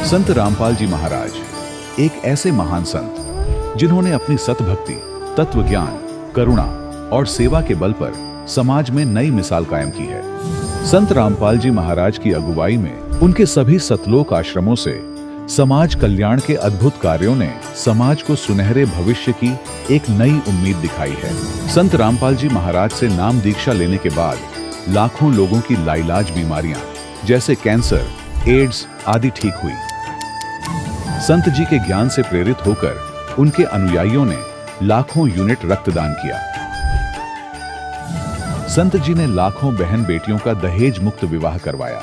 संत रामपाल जी महाराज एक ऐसे महान संत जिन्होंने अपनी सतभक्ति, तत्व ज्ञान, करुणा और सेवा के बल पर समाज में नई मिसाल कायम की है। संत रामपाल जी महाराज की अगुवाई में उनके सभी सतलोक आश्रमों से समाज कल्याण के अद्भुत कार्यों ने समाज को सुनहरे भविष्य की एक नई उम्मीद दिखाई है। संत रामपाल जी महाराज से नाम दीक्षा लेने के बाद लाखों लोगों की लाइलाज बीमारियां जैसे कैंसर, एड्स आदि ठीक हुई। संत जी के ज्ञान से प्रेरित होकर उनके अनुयायियों ने लाखों यूनिट रक्तदान किया। संत जी ने लाखों बहन बेटियों का दहेज मुक्त विवाह करवाया।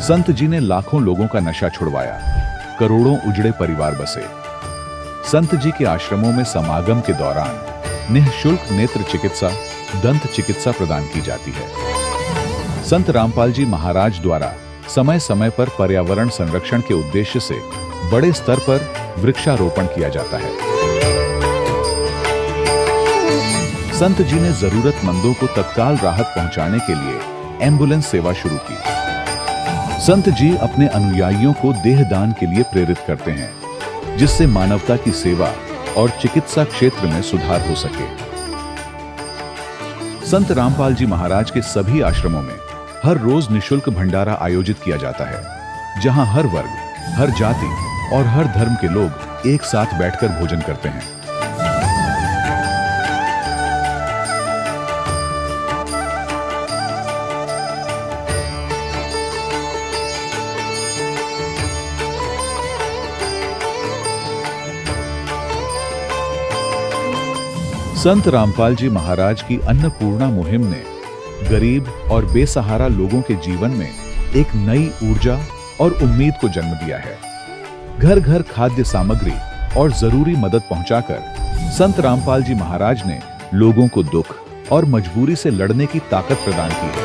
संत जी ने लाखों लोगों का नशा छुड़वाया, करोड़ों उजड़े परिवार बसे। संत जी के आश्रमों में समागम के दौरान निःशुल्क नेत्र चिकित्सा, दंत चिकित्सा प्रदान की जाती है। संत रामपाल जी महाराज द्वारा समय समय पर पर्यावरण संरक्षण के उद्देश्य से बड़े स्तर पर वृक्षारोपण किया जाता है। संत जी ने जरूरतमंदों को तत्काल राहत पहुंचाने के लिए एम्बुलेंस सेवा शुरू की। संत जी अपने अनुयायियों को देहदान के लिए प्रेरित करते हैं, जिससे मानवता की सेवा और चिकित्सा क्षेत्र में सुधार हो सके। संत रामपाल जी महाराज के सभी आश्रमों में हर रोज निःशुल्क भंडारा आयोजित किया जाता है, जहां हर वर्ग, हर जाति और हर धर्म के लोग एक साथ बैठकर भोजन करते हैं। संत रामपाल जी महाराज की अन्नपूर्णा मुहिम ने गरीब और बेसहारा लोगों के जीवन में एक नई ऊर्जा और उम्मीद को जन्म दिया है। घर घर खाद्य सामग्री और जरूरी मदद पहुंचाकर संत रामपाल जी महाराज ने लोगों को दुख और मजबूरी से लड़ने की ताकत प्रदान की है।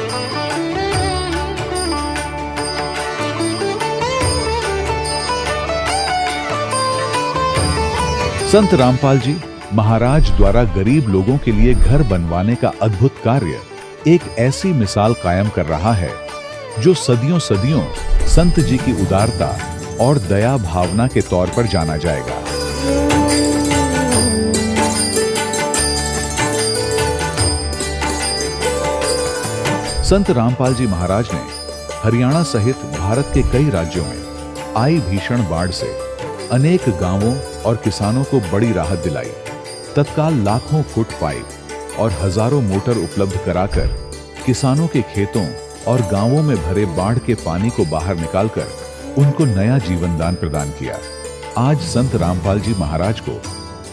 संत रामपाल जी महाराज द्वारा गरीब लोगों के लिए घर बनवाने का अद्भुत कार्य एक ऐसी मिसाल कायम कर रहा है जो सदियों सदियों संत जी की उदारता और दया भावना के तौर पर जाना जाएगा। संत रामपाल जी महाराज ने हरियाणा सहित भारत के कई राज्यों में आई भीषण बाढ़ से अनेक गांवों और किसानों को बड़ी राहत दिलाई। तत्काल लाखों फुट पाइप और हजारों मोटर उपलब्ध कराकर किसानों के खेतों और गांवों में भरे बाढ़ के पानी को बाहर निकालकर उनको नया जीवन दान प्रदान किया। आज संत रामपाल जी महाराज को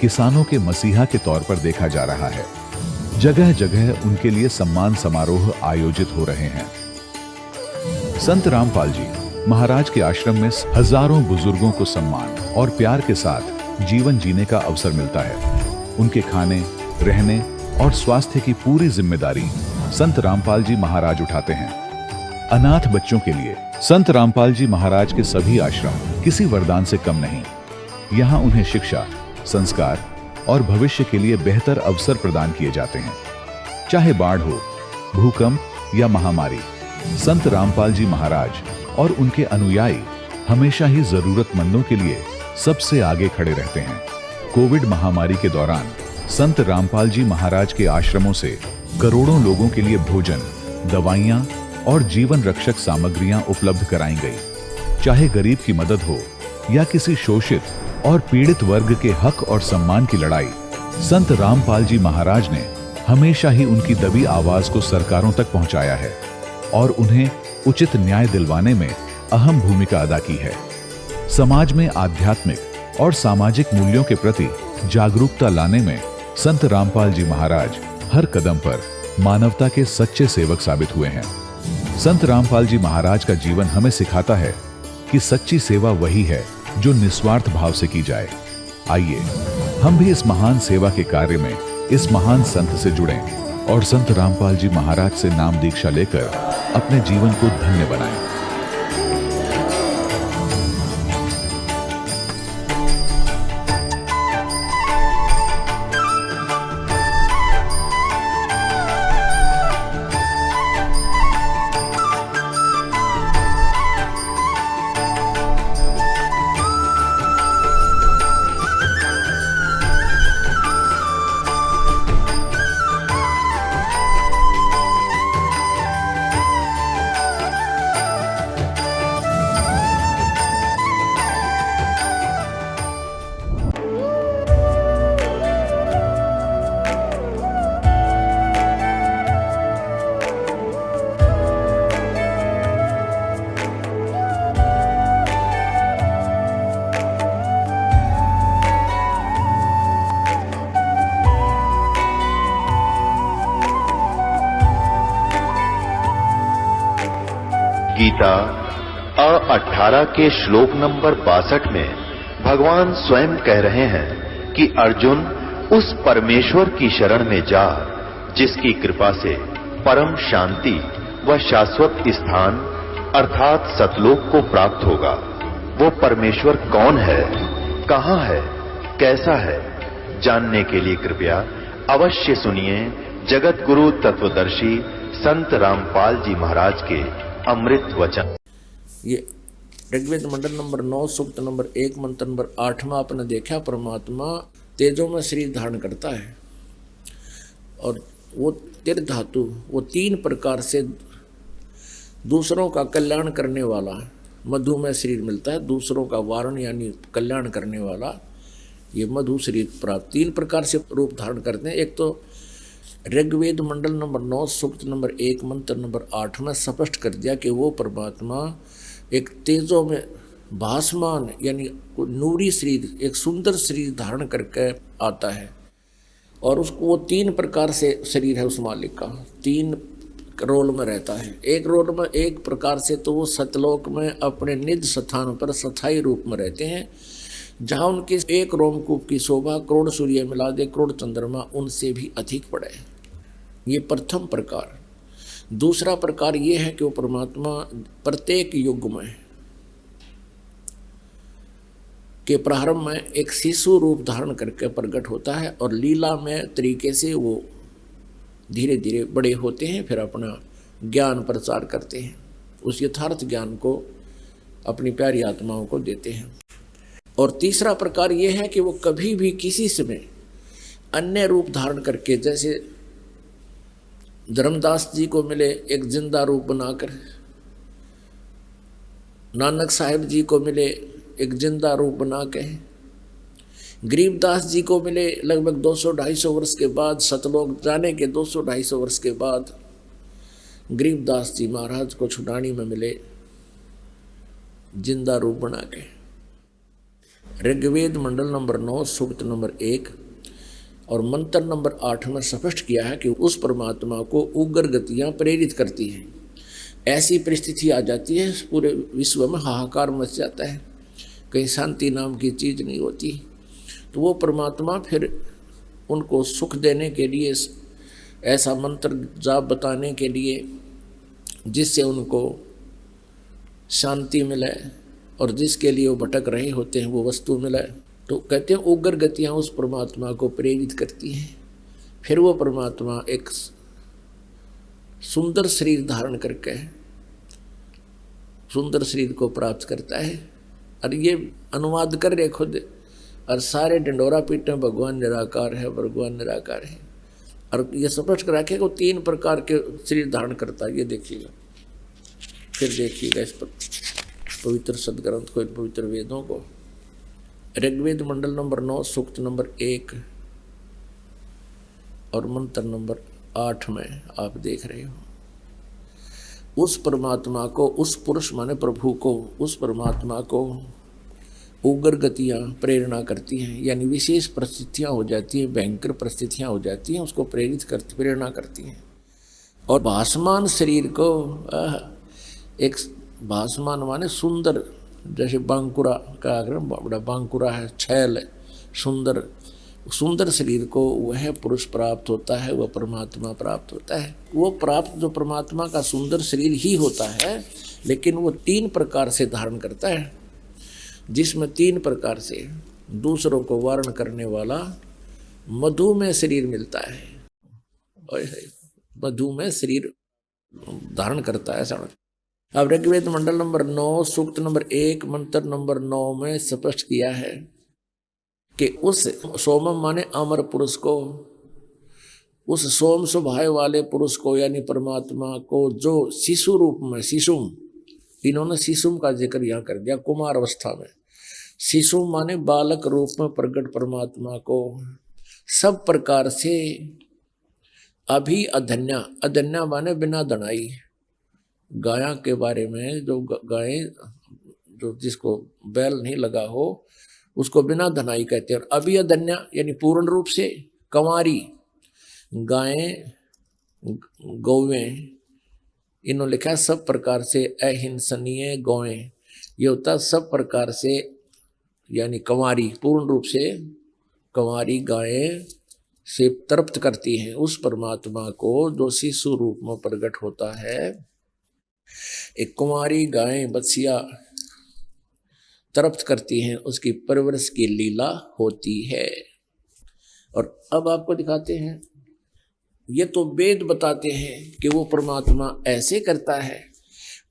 किसानों के मसीहा के तौर पर देखा जा रहा है। जगह जगह उनके लिए सम्मान समारोह आयोजित हो रहे हैं। संत रामपाल जी महाराज के आश्रम में हजारों बुजुर्गों को सम्मान और प्यार के साथ जीवन जीने का अवसर मिलता है। उनके खाने, रहने और स्वास्थ्य की पूरी जिम्मेदारी संत रामपाल जी महाराज उठाते हैं। अनाथ बच्चों के लिए संत रामपाल जी महाराज के सभी आश्रम किसी वरदान से कम नहीं। यहाँ उन्हें शिक्षा, संस्कार और भविष्य के लिए बेहतर अवसर प्रदान किए जाते हैं। चाहे बाढ़ हो, भूकंप या महामारी, संत रामपाल जी महाराज और उनके अनुयायी हमेशा ही जरूरतमंदों के लिए सबसे आगे खड़े रहते हैं। कोविड महामारी के दौरान संत रामपाल जी महाराज के आश्रमों से करोड़ों लोगों के लिए भोजन, दवाइयां और जीवन रक्षक सामग्रियां उपलब्ध कराई गई। चाहे गरीब की मदद हो या किसी शोषित और पीड़ित वर्ग के हक और सम्मान की लड़ाई, संत रामपाल जी महाराज ने हमेशा ही उनकी दबी आवाज को सरकारों तक पहुंचाया है और उन्हें उचित न्याय दिलवाने में अहम भूमिका अदा की है। समाज में आध्यात्मिक और सामाजिक मूल्यों के प्रति जागरूकता लाने में संत रामपाल जी महाराज हर कदम पर मानवता के सच्चे सेवक साबित हुए हैं। संत रामपाल जी महाराज का जीवन हमें सिखाता है कि सच्ची सेवा वही है जो निस्वार्थ भाव से की जाए। आइए हम भी इस महान सेवा के कार्य में इस महान संत से जुड़ें और संत रामपाल जी महाराज से नाम दीक्षा लेकर अपने जीवन को धन्य बनाएं। गीता 18 के श्लोक नंबर 62 में भगवान स्वयं कह रहे हैं कि अर्जुन उस परमेश्वर की शरण में जा जिसकी कृपा से परम शांति व शाश्वत स्थान अर्थात सतलोक को प्राप्त होगा। वो परमेश्वर कौन है, कहां है, कैसा है, जानने के लिए कृपया अवश्य सुनिए जगत गुरु तत्वदर्शी संत रामपाल जी महाराज के अमृत वचन। ये ऋग्वेद मंडल नंबर 9 सूक्त नंबर 1 मंत्र नंबर 8 में आपने देखा परमात्मा तेजों में शरीर धारण करता है और वो तिर धातु वो 3 प्रकार से दूसरों का कल्याण करने वाला मधु में शरीर मिलता है। दूसरों का वारण यानी कल्याण करने वाला ये मधु शरीर प्राप्त 3 प्रकार से रूप धारण करते हैं। एक तो ऋग्वेद मंडल नंबर 9 सूक्त नंबर 1 मंत्र नंबर 8 में स्पष्ट कर दिया कि वो परमात्मा एक तेजों में भासमान यानी नूरी शरीर एक सुंदर शरीर धारण करके आता है और उसको वो 3 प्रकार से शरीर है उस मालिक का 3 रोल में रहता है। एक रोल में एक प्रकार से तो वो सतलोक में अपने निज स्थान पर स्थायी रूप में रहते हैं जहाँ उनके एक रोमकूप की शोभा करोड़ सूर्य मिला दे करोड़ चंद्रमा उनसे भी अधिक पड़े। ये प्रथम प्रकार। दूसरा प्रकार ये है कि वो परमात्मा प्रत्येक युग में के प्रारंभ में एक शिशु रूप धारण करके प्रकट होता है और लीला में तरीके से वो धीरे धीरे बड़े होते हैं फिर अपना ज्ञान प्रचार करते हैं उस यथार्थ ज्ञान को अपनी प्यारी आत्माओं को देते हैं। और तीसरा प्रकार ये है कि वो कभी भी किसी समय अन्य रूप धारण करके जैसे धर्मदास जी को मिले एक जिंदा रूप बनाकर, नानक साहिब जी को मिले एक जिंदा रूप बना के, गरीबदास जी को मिले लगभग 200-250 वर्ष के बाद सतलोक जाने के 200-250 वर्ष के बाद गरीबदास जी महाराज को छुड़ानी में मिले जिंदा रूप बना के। ऋग्वेद मंडल नंबर 9 सूक्त नंबर 1 और मंत्र नंबर 8 में स्पष्ट किया है कि उस परमात्मा को उग्र गतियां प्रेरित करती हैं। ऐसी परिस्थिति आ जाती है पूरे विश्व में हाहाकार मच जाता है, कहीं शांति नाम की चीज़ नहीं होती, तो वो परमात्मा फिर उनको सुख देने के लिए ऐसा मंत्र जाप बताने के लिए जिससे उनको शांति मिले और जिसके लिए वो भटक रहे होते हैं वो वस्तु मिले, तो कहते हैं उग्र गतियाँ उस परमात्मा को प्रेरित करती हैं। फिर वो परमात्मा एक सुंदर शरीर धारण करके सुंदर शरीर को प्राप्त करता है। और ये अनुवाद कर रहे खुद और सारे डंडोरा पीटे भगवान निराकार है, भगवान निराकार है। और ये स्पष्ट कर रखे को 3 प्रकार के शरीर धारण करता है। ये देखिएगा, फिर देखिएगा इस पर पवित्र सदग्रंथ को, पवित्र वेदों को। ऋग्वेद मंडल नंबर 9 सूक्त नंबर 1 और मंत्र नंबर 8 में आप देख रहे हो उस परमात्मा को, उस पुरुष माने प्रभु को, उस परमात्मा को उग्र गतियाँ प्रेरणा करती हैं, यानी विशेष परिस्थितियाँ हो जाती हैं, भयंकर परिस्थितियाँ हो जाती हैं, उसको प्रेरणा करती हैं। और भासमान शरीर को एक भासमान माने सुंदर, जैसे बांकुरा का बड़ा बांकुरा है, छैल है, सुंदर शरीर को वह पुरुष प्राप्त होता है, वह परमात्मा प्राप्त होता है। वो प्राप्त जो परमात्मा का सुंदर शरीर ही होता है, लेकिन वो 3 प्रकार से धारण करता है, जिसमें 3 प्रकार से दूसरों को वारण करने वाला मधु में शरीर मिलता है, मधु में शरीर धारण करता है। समझ। अब ऋग्वेद मंडल नंबर 9 सूक्त नंबर 1 मंत्र नंबर 9 में स्पष्ट किया है कि उस सोमम माने अमर पुरुष को, उस सोम स्वभाव वाले पुरुष को यानी परमात्मा को जो शिशु रूप में, शिशुम, इन्होंने शिशुम का जिक्र यहाँ कर दिया, कुमार अवस्था में। शिशु माने बालक रूप में प्रकट परमात्मा को सब प्रकार से अभी अधन्या, अधन्या माने बिना दनाई, गाया के बारे में, जो गाय जो जिसको बैल नहीं लगा हो उसको बिना धनाई कहते हैं। और अभी अधन्या यानी पूर्ण रूप से कंवारी गायें, गौवें इन्होंने लिखा सब प्रकार से अहिंसनीय गौएं, ये होता सब प्रकार से यानी कंवारी, पूर्ण रूप से कंवारी गायें से तृप्त करती हैं उस परमात्मा को जो शिशु रूप में प्रकट होता है। एक कुंवारी गायें बछिया तृप्त करती हैं, उसकी परवरिश की लीला होती है। और अब आपको दिखाते हैं, ये तो वेद बताते हैं कि वो परमात्मा ऐसे करता है,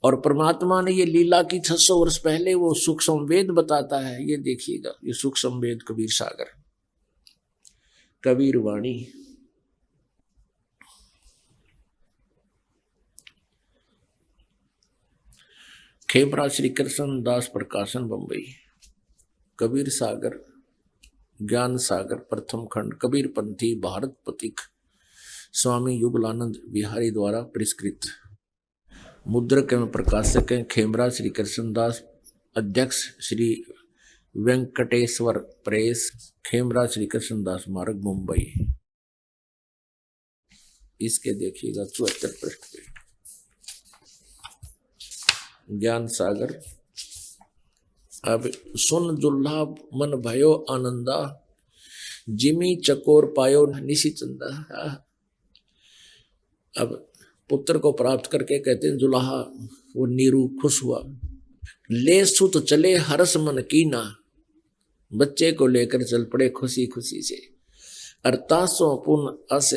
और परमात्मा ने ये लीला की 600 वर्ष पहले वो सूक्ष्म वेद बताता है। ये देखिएगा, ये सूक्ष्म वेद कबीर सागर, कबीर वाणी। खेमरा श्री कृष्ण दास प्रकाशन बंबई, कबीर सागर ज्ञान सागर प्रथम खंड, कबीर पंथी भारत पथिक, स्वामी युगलानंद बिहारी द्वारा परिष्कृत। मुद्रक एवं प्रकाशक हैं खेमरा श्री कृष्णदास, अध्यक्ष श्री वेंकटेश्वर प्रेस, खेमरा श्री कृष्णदास मार्ग मुंबई। इसके देखिएगा 74 पृष्ठ पे ज्ञान सागर। अब सुन दुल्हा मन भयो आनंदा, जिमी चकोर पायो निशी चंदा। अब पुत्र को प्राप्त करके कहते हैं दुल्हा वो नीरू खुश हुआ। ले सुत चले हरस मन कीना, बच्चे को लेकर चल पड़े खुशी खुशी से। अरतासों पुन अस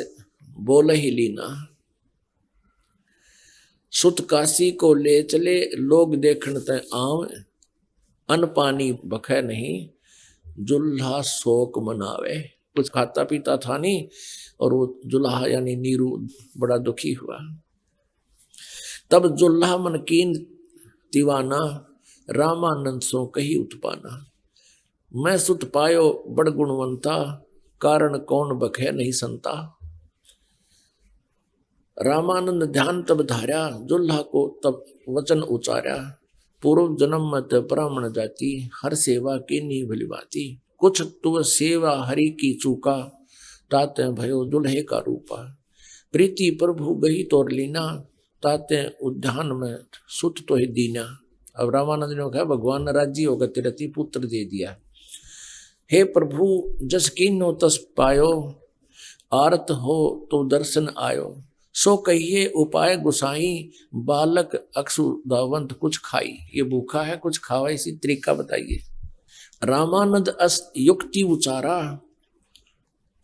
बोल ही लीना, सुत काशी को ले चले लोग देखण तय आव, अन पानी बखे नहीं जुल्हा शोक मनावे। कुछ खाता पीता था नहीं, और वो जुल्हा यानी नीरू बड़ा दुखी हुआ। तब जुल्हा मन कीन दीवाना, रामानंद सो कही उत्पाना। मैं सुत पायो बड़ गुणवंता, कारण कौन बखे नहीं संता। रामानंद ध्यान तब धार्या, जुल्हा को तब वचन उचार्या। पूर्व जन्म मत ब्राह्मण जाति, हर सेवा की नी भली बाती। कुछ तुव सेवा हरि की चूका, ताते भयो दुल्हे का रूपा। प्रीति प्रभु गही तोर लीना, ताते उद्यान में सुत तो ही दीना। अब रामानंद ने कहा भगवान ने राजी होकर तेरती पुत्र दे दिया। हे प्रभु जस कीनो तस पायो, आरत हो तो दर्शन आयो। सो कहिए उपाय गुसाई, बालक अक्षुदावंत कुछ खाई। ये भूखा है कुछ खावा, इसी तरीका बताइए। रामानंद अस युक्ति उचारा,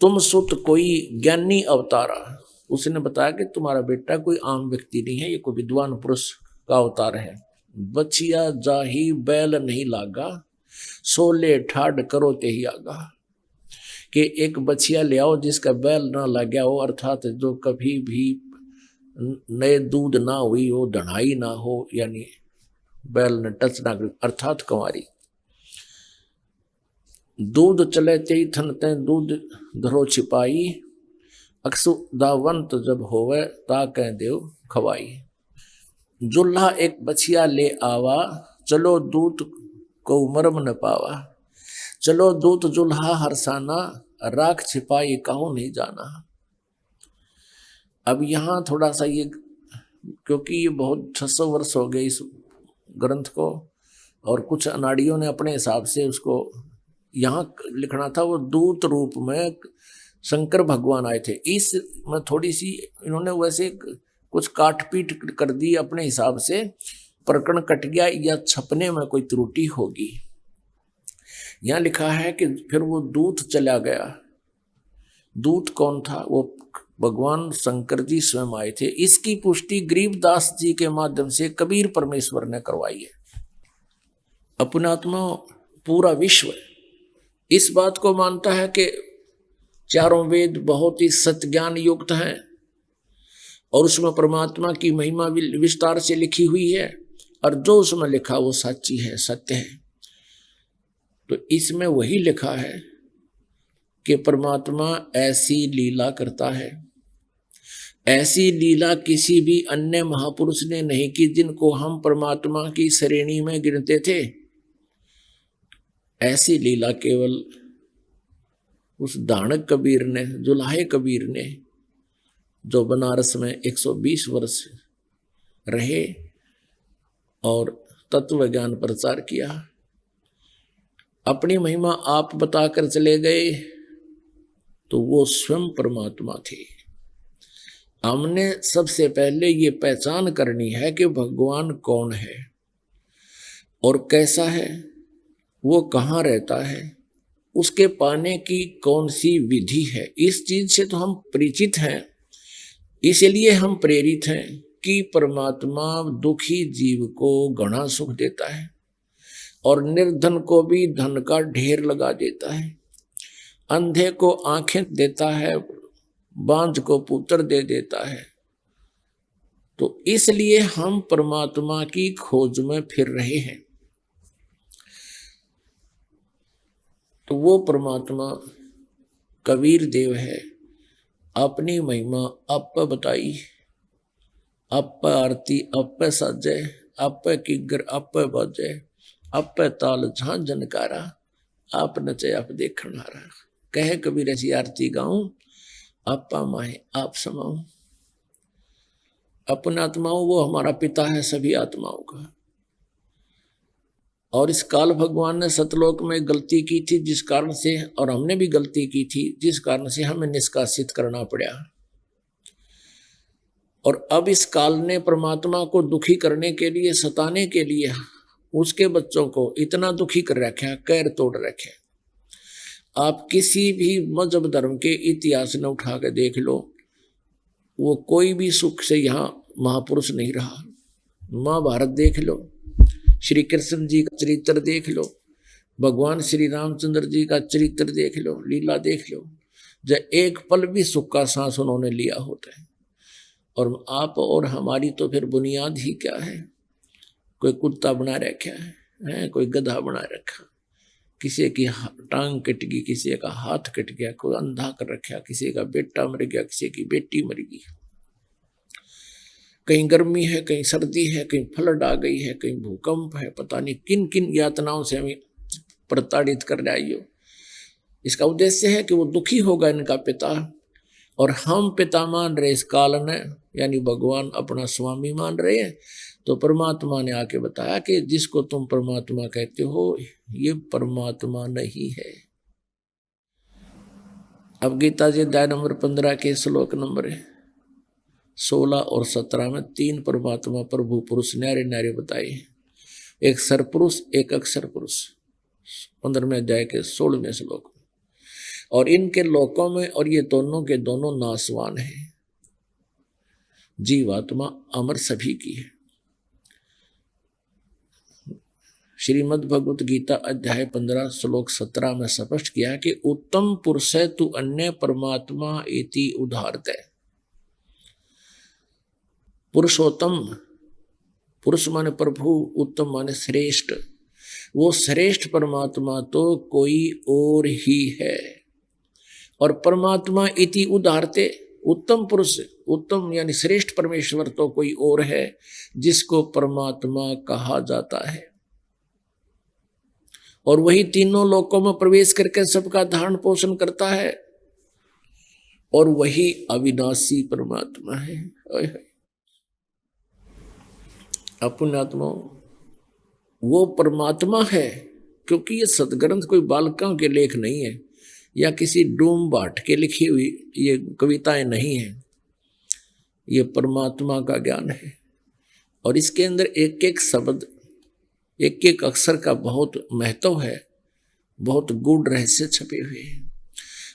तुम सुत कोई ज्ञानी अवतारा। उसने बताया कि तुम्हारा बेटा कोई आम व्यक्ति नहीं है, ये कोई विद्वान पुरुष का अवतार है। बछिया जाही बैल नहीं लागा, सोले ठाड करो ते ही आगा। कि एक बछिया ले आओ जिसका बैल ना लगा हो, अर्थात जो कभी भी नए दूध ना हुई हो, दढ़ाई ना हो, यानी बैल ने टच ना कर, अर्थात कंवारी। दूध चले ते थनते दूध धरो छिपाई, अक्षुदावंत जब होवे ता कह देव खवाई। जुल्हा एक बछिया ले आवा, चलो दूत को मरम न पावा। चलो दूत जुल्हा हरसाना, राख छिपाई कहूं नहीं जाना। अब यहाँ थोड़ा सा ये, क्योंकि ये बहुत 600 वर्ष हो गए इस ग्रंथ को, और कुछ अनाड़ियों ने अपने हिसाब से उसको यहाँ लिखना था। वो दूत रूप में शंकर भगवान आए थे, इस में थोड़ी सी इन्होंने वैसे कुछ काटपीट कर दी अपने हिसाब से, प्रकरण कट गया या छपने में कोई त्रुटि होगी। यहाँ लिखा है कि फिर वो दूत चला गया। दूत कौन था? वो भगवान शंकर जी स्वयं आए थे। इसकी पुष्टि गरीबदास जी के माध्यम से कबीर परमेश्वर ने करवाई है। अपनात्मा पूरा विश्व इस बात को मानता है कि चारों वेद बहुत ही सत्य ज्ञान युक्त हैं, और उसमें परमात्मा की महिमा विस्तार से लिखी हुई है, और जो उसमें लिखा वो सच्ची है, सत्य है। तो इसमें वही लिखा है कि परमात्मा ऐसी लीला करता है। ऐसी लीला किसी भी अन्य महापुरुष ने नहीं की जिनको हम परमात्मा की श्रेणी में गिनते थे। ऐसी लीला केवल उस दानक कबीर ने, जुल्हे कबीर ने, जो बनारस में 120 वर्ष रहे और तत्व ज्ञान प्रचार किया। अपनी महिमा आप बताकर चले गए तो वो स्वयं परमात्मा थे। हमने सबसे पहले ये पहचान करनी है कि भगवान कौन है और कैसा है, वो कहाँ रहता है, उसके पाने की कौन सी विधि है। इस चीज से तो हम परिचित हैं, इसलिए हम प्रेरित हैं कि परमात्मा दुखी जीव को घना सुख देता है और निर्धन को भी धन का ढेर लगा देता है, अंधे को आंखें देता है, बांझ को पुत्र दे देता है। तो इसलिए हम परमात्मा की खोज में फिर रहे हैं। तो वो परमात्मा कबीर देव है, अपनी महिमा आप बताई, आप आरती आप साजे, आप किगर आप बाजे, आप ताल झां जनकारा, आप नचे आप देखण हारा। कहे कबीर ऐसी आरती गाऊं, आपा माहे आप समाऊं। अपन आत्माओं वो हमारा पिता है सभी आत्माओं का। और इस काल भगवान ने सतलोक में गलती की थी जिस कारण से, और हमने भी गलती की थी जिस कारण से हमें निष्कासित करना पड़ा। और अब इस काल ने परमात्मा को दुखी करने के लिए, सताने के लिए उसके बच्चों को इतना दुखी कर रखा, कैर तोड़ रखे। आप किसी भी मजहब धर्म के इतिहास ने उठा के देख लो, वो कोई भी सुख से यहाँ महापुरुष नहीं रहा। महाभारत देख लो, श्री कृष्ण जी का चरित्र देख लो, भगवान श्री रामचंद्र जी का चरित्र देख लो, लीला देख लो, जब एक पल भी सुख का सांस उन्होंने लिया होता है। और आप और हमारी तो फिर बुनियाद ही क्या है? कोई कुत्ता बना रखा है, कोई गधा बना रखा, किसी की टांग कट गई, किसी का हाथ कट गया, कोई अंधा कर रखा, किसी का बेटा मर गया, किसी की बेटी मर गई, कहीं गर्मी है, कहीं सर्दी है, कहीं फ्लड आ गई है, कहीं भूकंप है, पता नहीं किन किन यातनाओं से हमें प्रताड़ित कर रही हो। इसका उद्देश्य है कि वो दुखी होगा इनका पिता, और हम पिता मान रहे इस काल ने, यानी भगवान अपना स्वामी मान रहे हैं। तो परमात्मा ने आके बताया कि जिसको तुम परमात्मा कहते हो ये परमात्मा नहीं है। अब गीता जी अध्याय नंबर 15 के श्लोक नंबर 16 और 17 में 3 परमात्मा प्रभु पुरुष न्यारे न्यारे बताए हैं। एक सरपुरुष, एक अक्षर पुरुष, 15वें अध्याय के 16वें श्लोक में। और इनके लोकों में, और ये दोनों के दोनों नासवान हैं, जीवात्मा अमर सभी की है। श्रीमद् भगवत गीता अध्याय 15 श्लोक 17 में स्पष्ट किया कि उत्तम पुरुष है तू अन्य परमात्मा इति उदाहरते। पुरुषोत्तम, पुरुष माने प्रभु, उत्तम माने श्रेष्ठ, वो श्रेष्ठ परमात्मा तो कोई और ही है। और परमात्मा इति उदाहरते, उत्तम पुरुष, उत्तम यानी श्रेष्ठ परमेश्वर तो कोई और है जिसको परमात्मा कहा जाता है। और वही तीनों लोकों में प्रवेश करके सबका धारण पोषण करता है, और वही अविनाशी परमात्मा है। अपने आत्मा वो परमात्मा है, क्योंकि ये सदग्रंथ कोई बालकों के लेख नहीं है या किसी डूम बाट के लिखी हुई ये कविताएं नहीं है, ये परमात्मा का ज्ञान है। और इसके अंदर एक एक शब्द, एक एक अक्षर का बहुत महत्व है, बहुत गूढ़ रहस्य छपे हुए हैं।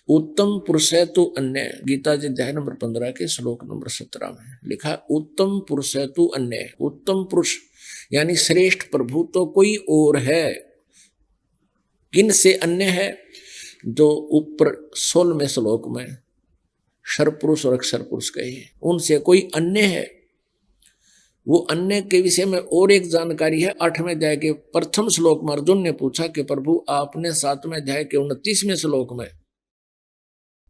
उत्तम पुरुष है तो अन्य, गीता जी अध्याय नंबर 15 के श्लोक नंबर 17 में लिखा, उत्तम पुरुष है तो अन्य। उत्तम पुरुष यानी श्रेष्ठ प्रभु तो कोई और है। किन से अन्य है? जो ऊपर 16वें श्लोक में सर्वपुरुष और अक्षर पुरुष कहे हैं, उनसे कोई अन्य है। वो अन्य के विषय में और एक जानकारी है। 8वें अध्याय के प्रथम श्लोक में अर्जुन ने पूछा कि प्रभु आपने 7वें अध्याय के 29वें श्लोक में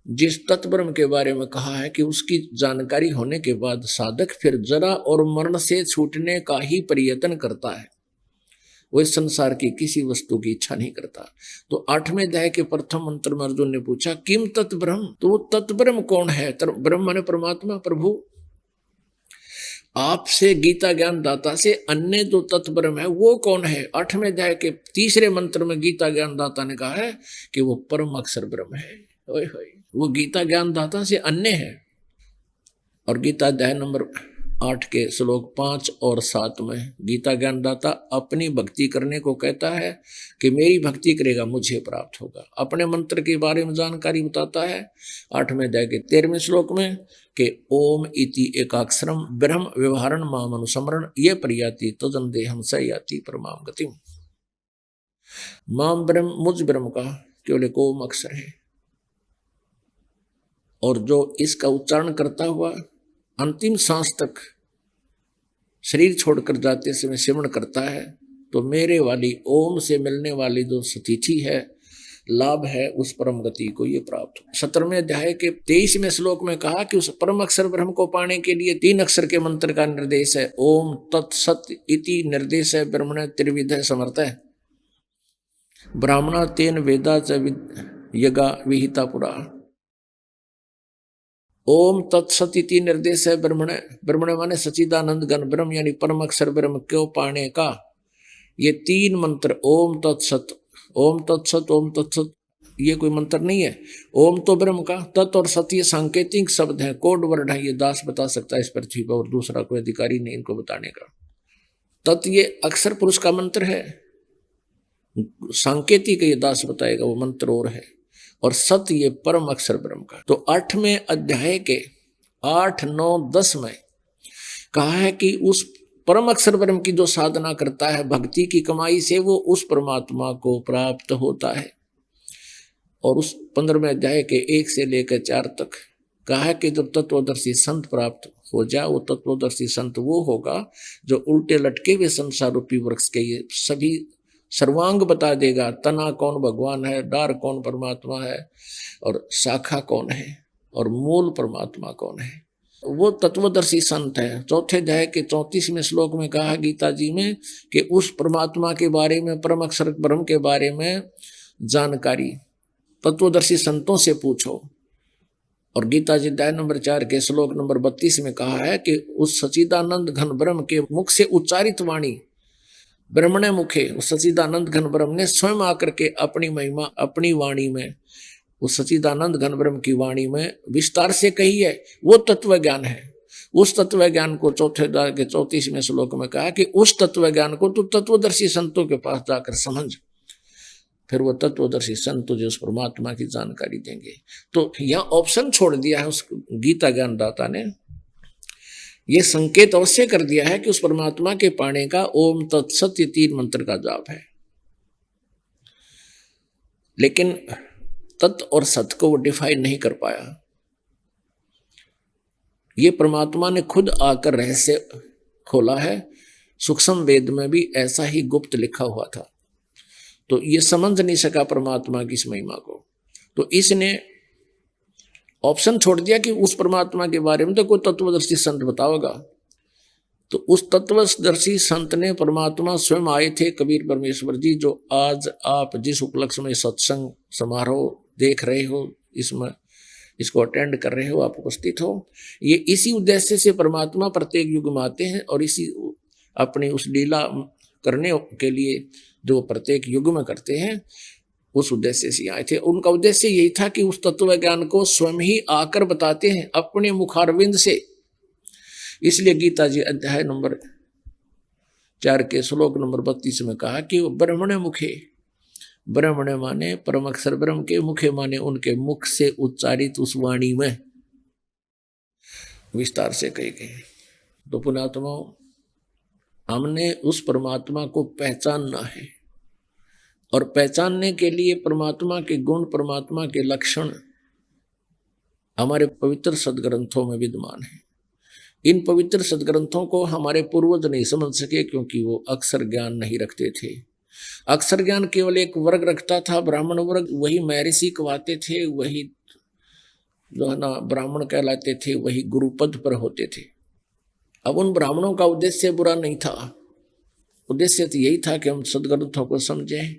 जिस तत्ब्रह्म के बारे में कहा है कि उसकी जानकारी होने के बाद साधक फिर जरा और मरण से छूटने का ही प्रयत्न करता है, वो इस संसार की किसी वस्तु की इच्छा नहीं करता। तो 8वें अध्याय के प्रथम मंत्र में अर्जुन ने पूछा किम तत्ब्रह्म, तो वो तत्ब्रह्म कौन है? ब्रह्म माने परमात्मा, प्रभु। आपसे गीता ज्ञान दाता से अन्य जो तत्व ब्रह्म है वो कौन है? 8वें अध्याय के 3रे मंत्र में गीता ज्ञान दाता ने कहा है कि वो परम अक्षर ब्रह्म है। ओए होए, वो गीता ज्ञान दाता से अन्य है। और गीता अध्याय नंबर 8 के श्लोक 5 और 7 में गीता ज्ञान दाता अपनी भक्ति करने को कहता है कि मेरी भक्ति करेगा मुझे प्राप्त होगा। अपने मंत्र के बारे में जानकारी बताता है 8वें अध्याय के 13वें श्लोक में कि ओम इति एकाक्षरम ब्रह्म व्यवहारण माम अनुस्मरण ये प्रयाति तजन देहम स याति परमाम गतिम। माम ब्रह्म, मुझ ब्रह्म का केवल एक ओम अक्षर है, और जो इसका उच्चारण करता हुआ अंतिम सांस तक शरीर छोड़कर जाते समय सिमरण करता है तो मेरे वाली ओम से मिलने वाली जो स्थिति है, लाभ है, उस परम गति को ये प्राप्त हो। 17वें अध्याय के 23वें श्लोक में कहा कि उस परम अक्षर ब्रह्म को पाने के लिए 3 अक्षर के मंत्र का निर्देश है। ओम तत्सत इति निर्देश है ब्रह्मण त्रिविध समर्थ है। ब्राह्मणा तेन वेदा च यगा विहिता पुरा। ओम तत्सत इति निर्देश है ब्रह्मण। ब्रह्मण माने सच्चिदानंद घन ब्रह्म यानी परम अक्षर ब्रह्म को पाने का ये 3 मंत्र ओम तत्सत, ओम तत्सत, ओम तत्सत, ये कोई मंत्र नहीं है। ओम तो ब्रह्म का, तत् और सत ये सांकेतिक शब्द है, कोड वर्ड है, ये दास बता सकता है इस पृथ्वी पर और दूसरा कोई अधिकारी नहीं इनको बताने का। तत् ये अक्षर पुरुष का मंत्र है, सांकेतिक ये दास बताएगा वो मंत्र और है, और सत ये परम अक्षर ब्रह्म का। तो 8वें अध्याय के 8, 9, 10 में कहा है कि उस परम अक्षर ब्रह्म की जो साधना करता है भक्ति की कमाई से वो उस परमात्मा को प्राप्त होता है। और उस 15वें अध्याय के 1 से लेकर 4 तक कहा है कि जब तत्वदर्शी संत प्राप्त हो जाए, वो तत्वदर्शी संत वो होगा जो उल्टे लटके हुए संसार रूपी वृक्ष के ये सभी सर्वांग बता देगा। तना कौन भगवान है, डार कौन परमात्मा है, और शाखा कौन है, और मूल परमात्मा कौन है, वो तत्वदर्शी संत है। 4थे अध्याय के 34वें श्लोक में कहा गीता जी में कि उस परमात्मा के बारे में, परम अक्षर ब्रह्म के बारे में जानकारी तत्वदर्शी संतों से पूछो। और गीता जी अध्याय नंबर 4 के श्लोक नंबर 32 में कहा है कि उस सच्चिदानंद घन ब्रह्म के मुख से उच्चारित वाणी ब्रह्मणे मुखे, उस सच्चिदानंद घन ब्रह्म ने स्वयं आकर के अपनी महिमा अपनी वाणी में, उस सच्चिदानंद घन ब्रह्म की वाणी में विस्तार से कही है। वो तत्व ज्ञान है। उस तत्व ज्ञान को 4थे अध्याय के 34वें श्लोक में कहा कि उस तत्व ज्ञान को तू तत्वदर्शी संतों के पास जाकर समझ, फिर वो तत्वदर्शी संत तुझे उस परमात्मा की जानकारी देंगे। तो यह ऑप्शन छोड़ दिया है उस गीता ज्ञान दाता ने, ये संकेत अवश्य कर दिया है कि उस परमात्मा के पाने का ओम तत्सत ये 3 मंत्र का जाप है। लेकिन तत् और सत को वो डिफाइन नहीं कर पाया। ये परमात्मा ने खुद आकर रहस्य खोला है। सूक्ष्म वेद में भी ऐसा ही गुप्त लिखा हुआ था, तो ये समझ नहीं सका परमात्मा की इस महिमा को, तो इसने ऑप्शन छोड़ दिया कि उस परमात्मा के बारे में तो कोई तत्वदर्शी संत बताओगा। तो उस तत्वदर्शी संत ने परमात्मा स्वयं आए थे, कबीर परमेश्वर जी, जो आज आप जिस उपलक्ष्य में सत्संग समारोह देख रहे हो, इसमें इसको अटेंड कर रहे हो, आप उपस्थित हो, ये इसी उद्देश्य से परमात्मा प्रत्येक युग में आते हैं और इसी अपनी उस लीला करने के लिए जो प्रत्येक युग में करते हैं, उस उद्देश्य से आए थे। उनका उद्देश्य यही था कि उस तत्व ज्ञान को स्वयं ही आकर बताते हैं अपने मुखारविंद से। इसलिए गीता जी अध्याय नंबर 4 के श्लोक नंबर 32 में कहा कि वो ब्रह्मणे मुखे, ब्रह्मणे माने परम अक्षर ब्रह्म के, मुखे माने उनके मुख से उच्चारित उस वाणी में विस्तार से कही गई। तो पुण्यात्माओं, हमने उस परमात्मा को पहचानना है, और पहचानने के लिए परमात्मा के गुण, परमात्मा के लक्षण हमारे पवित्र सदग्रंथों में विद्यमान है। इन पवित्र सदग्रंथों को हमारे पूर्वज नहीं समझ सके क्योंकि वो अक्षर ज्ञान नहीं रखते थे। अक्षर ज्ञान केवल एक वर्ग रखता था, ब्राह्मण वर्ग, वही महर्षि कहवाते थे, वही जो है ना ब्राह्मण कहलाते थे, वही गुरुपद पर होते थे। अब उन ब्राह्मणों का उद्देश्य बुरा नहीं था, उद्देश्य तो यही था कि हम सदग्रंथों को समझें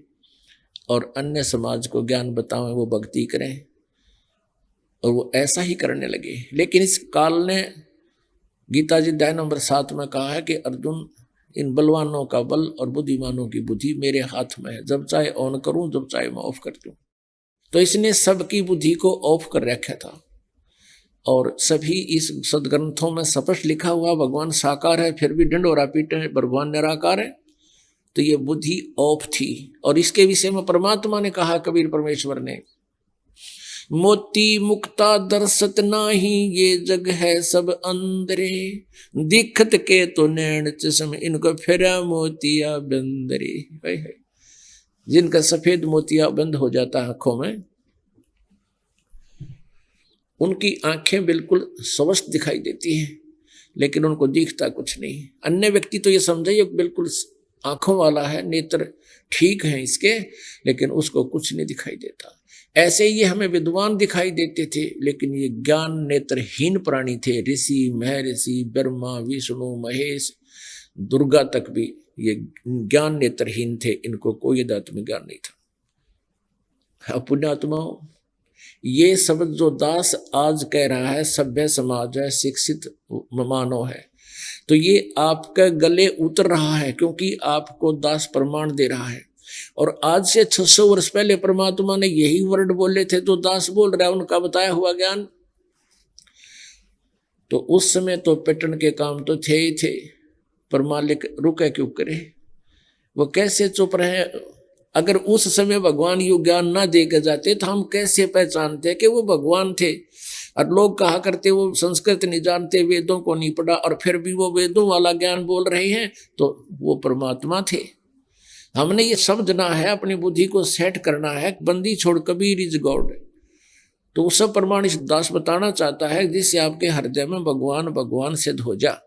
और अन्य समाज को ज्ञान बताएं, वो भक्ति करें, और वो ऐसा ही करने लगे। लेकिन इस काल ने गीता जी अध्याय नंबर 7 में कहा है कि अर्जुन, इन बलवानों का बल और बुद्धिमानों की बुद्धि मेरे हाथ में है, जब चाहे ऑन करूं, जब चाहे मैं ऑफ कर दूं। तो इसने सबकी बुद्धि को ऑफ कर रखा था। और सभी इस सदग्रंथों में स्पष्ट लिखा हुआ भगवान साकार है, फिर भी डंडोरा पीटे भगवान निराकार है। तो ये बुद्धि ऑफ थी। और इसके विषय में परमात्मा ने कहा, कबीर परमेश्वर ने, मोती मुक्ता दर्शत नाही, ये जग है सब अंदरे, दिखत के तो नैन चश्म, इनको फेरा मोतिया बंदरे। जिनका सफेद मोतिया बंद हो जाता है आंखों में, उनकी आंखें बिल्कुल स्वस्थ दिखाई देती हैं, लेकिन उनको दिखता कुछ नहीं। अन्य व्यक्ति तो ये समझे ये बिल्कुल आंखों वाला है, नेत्र ठीक है इसके, लेकिन उसको कुछ नहीं दिखाई देता। ऐसे ये हमें विद्वान दिखाई देते थे, लेकिन ये ज्ञान नेत्रहीन प्राणी थे। ऋषि, महर्षि, ब्रह्मा, विष्णु, महेश, दुर्गा तक भी ये ज्ञान नेत्रहीन थे, इनको कोई अध्यात्म ज्ञान नहीं था। पुण्यात्माओं, ये शब्द जो दास आज कह रहा है, सभ्य समाज है, शिक्षित मानव है, तो ये आपके गले उतर रहा है, क्योंकि आपको दास प्रमाण दे रहा है। और आज से 600 वर्ष पहले परमात्मा ने यही वर्ड बोले थे, तो दास बोल रहा है उनका बताया हुआ ज्ञान। तो उस समय तो पेटन के काम तो थे ही थे, पर मालिक रुके क्यों करे, वो कैसे चुप रहे। अगर उस समय भगवान यू ज्ञान ना दे के जाते तो हम कैसे पहचानते कि वो भगवान थे। और लोग कहा करते वो संस्कृत नहीं जानते, वेदों को नहीं पढ़ा, और फिर भी वो वेदों वाला ज्ञान बोल रहे हैं, तो वो परमात्मा थे। हमने ये समझना है, अपनी बुद्धि को सेट करना है। बंदी छोड़ कबीर इज गॉड। तो उस सब प्रमाण इस दास बताना चाहता है, जिससे आपके हृदय में भगवान भगवान सिद्ध हो जा।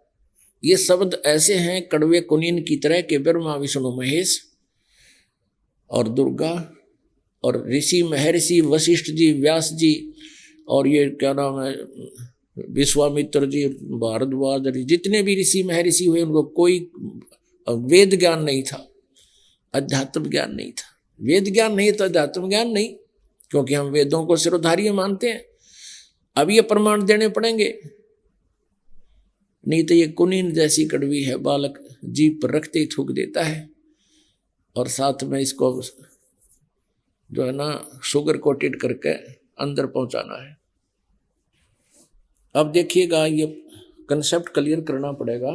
ये शब्द ऐसे हैं कड़वे कुनीन की तरह के ब्रह्मा, विष्णु, महेश और दुर्गा और ऋषि, महर्षि, वशिष्ठ जी, व्यास जी, और ये क्या नाम है, विश्वामित्र जी, भारद्वाज जी, जितने भी ऋषि महर्षि हुए, उनको कोई वेद ज्ञान नहीं था, अध्यात्म ज्ञान नहीं था। वेद ज्ञान नहीं तो अध्यात्म ज्ञान नहीं, क्योंकि हम वेदों को सिरोधार्य मानते हैं। अब ये प्रमाण देने पड़ेंगे, नहीं तो ये कुनीन जैसी कड़वी है, बालक जीभ पर रखते ही थूक देता है, और साथ में इसको जो है ना शुगर कोटेड करके अंदर पहुंचाना है। अब देखिएगा, ये कंसेप्ट क्लियर करना पड़ेगा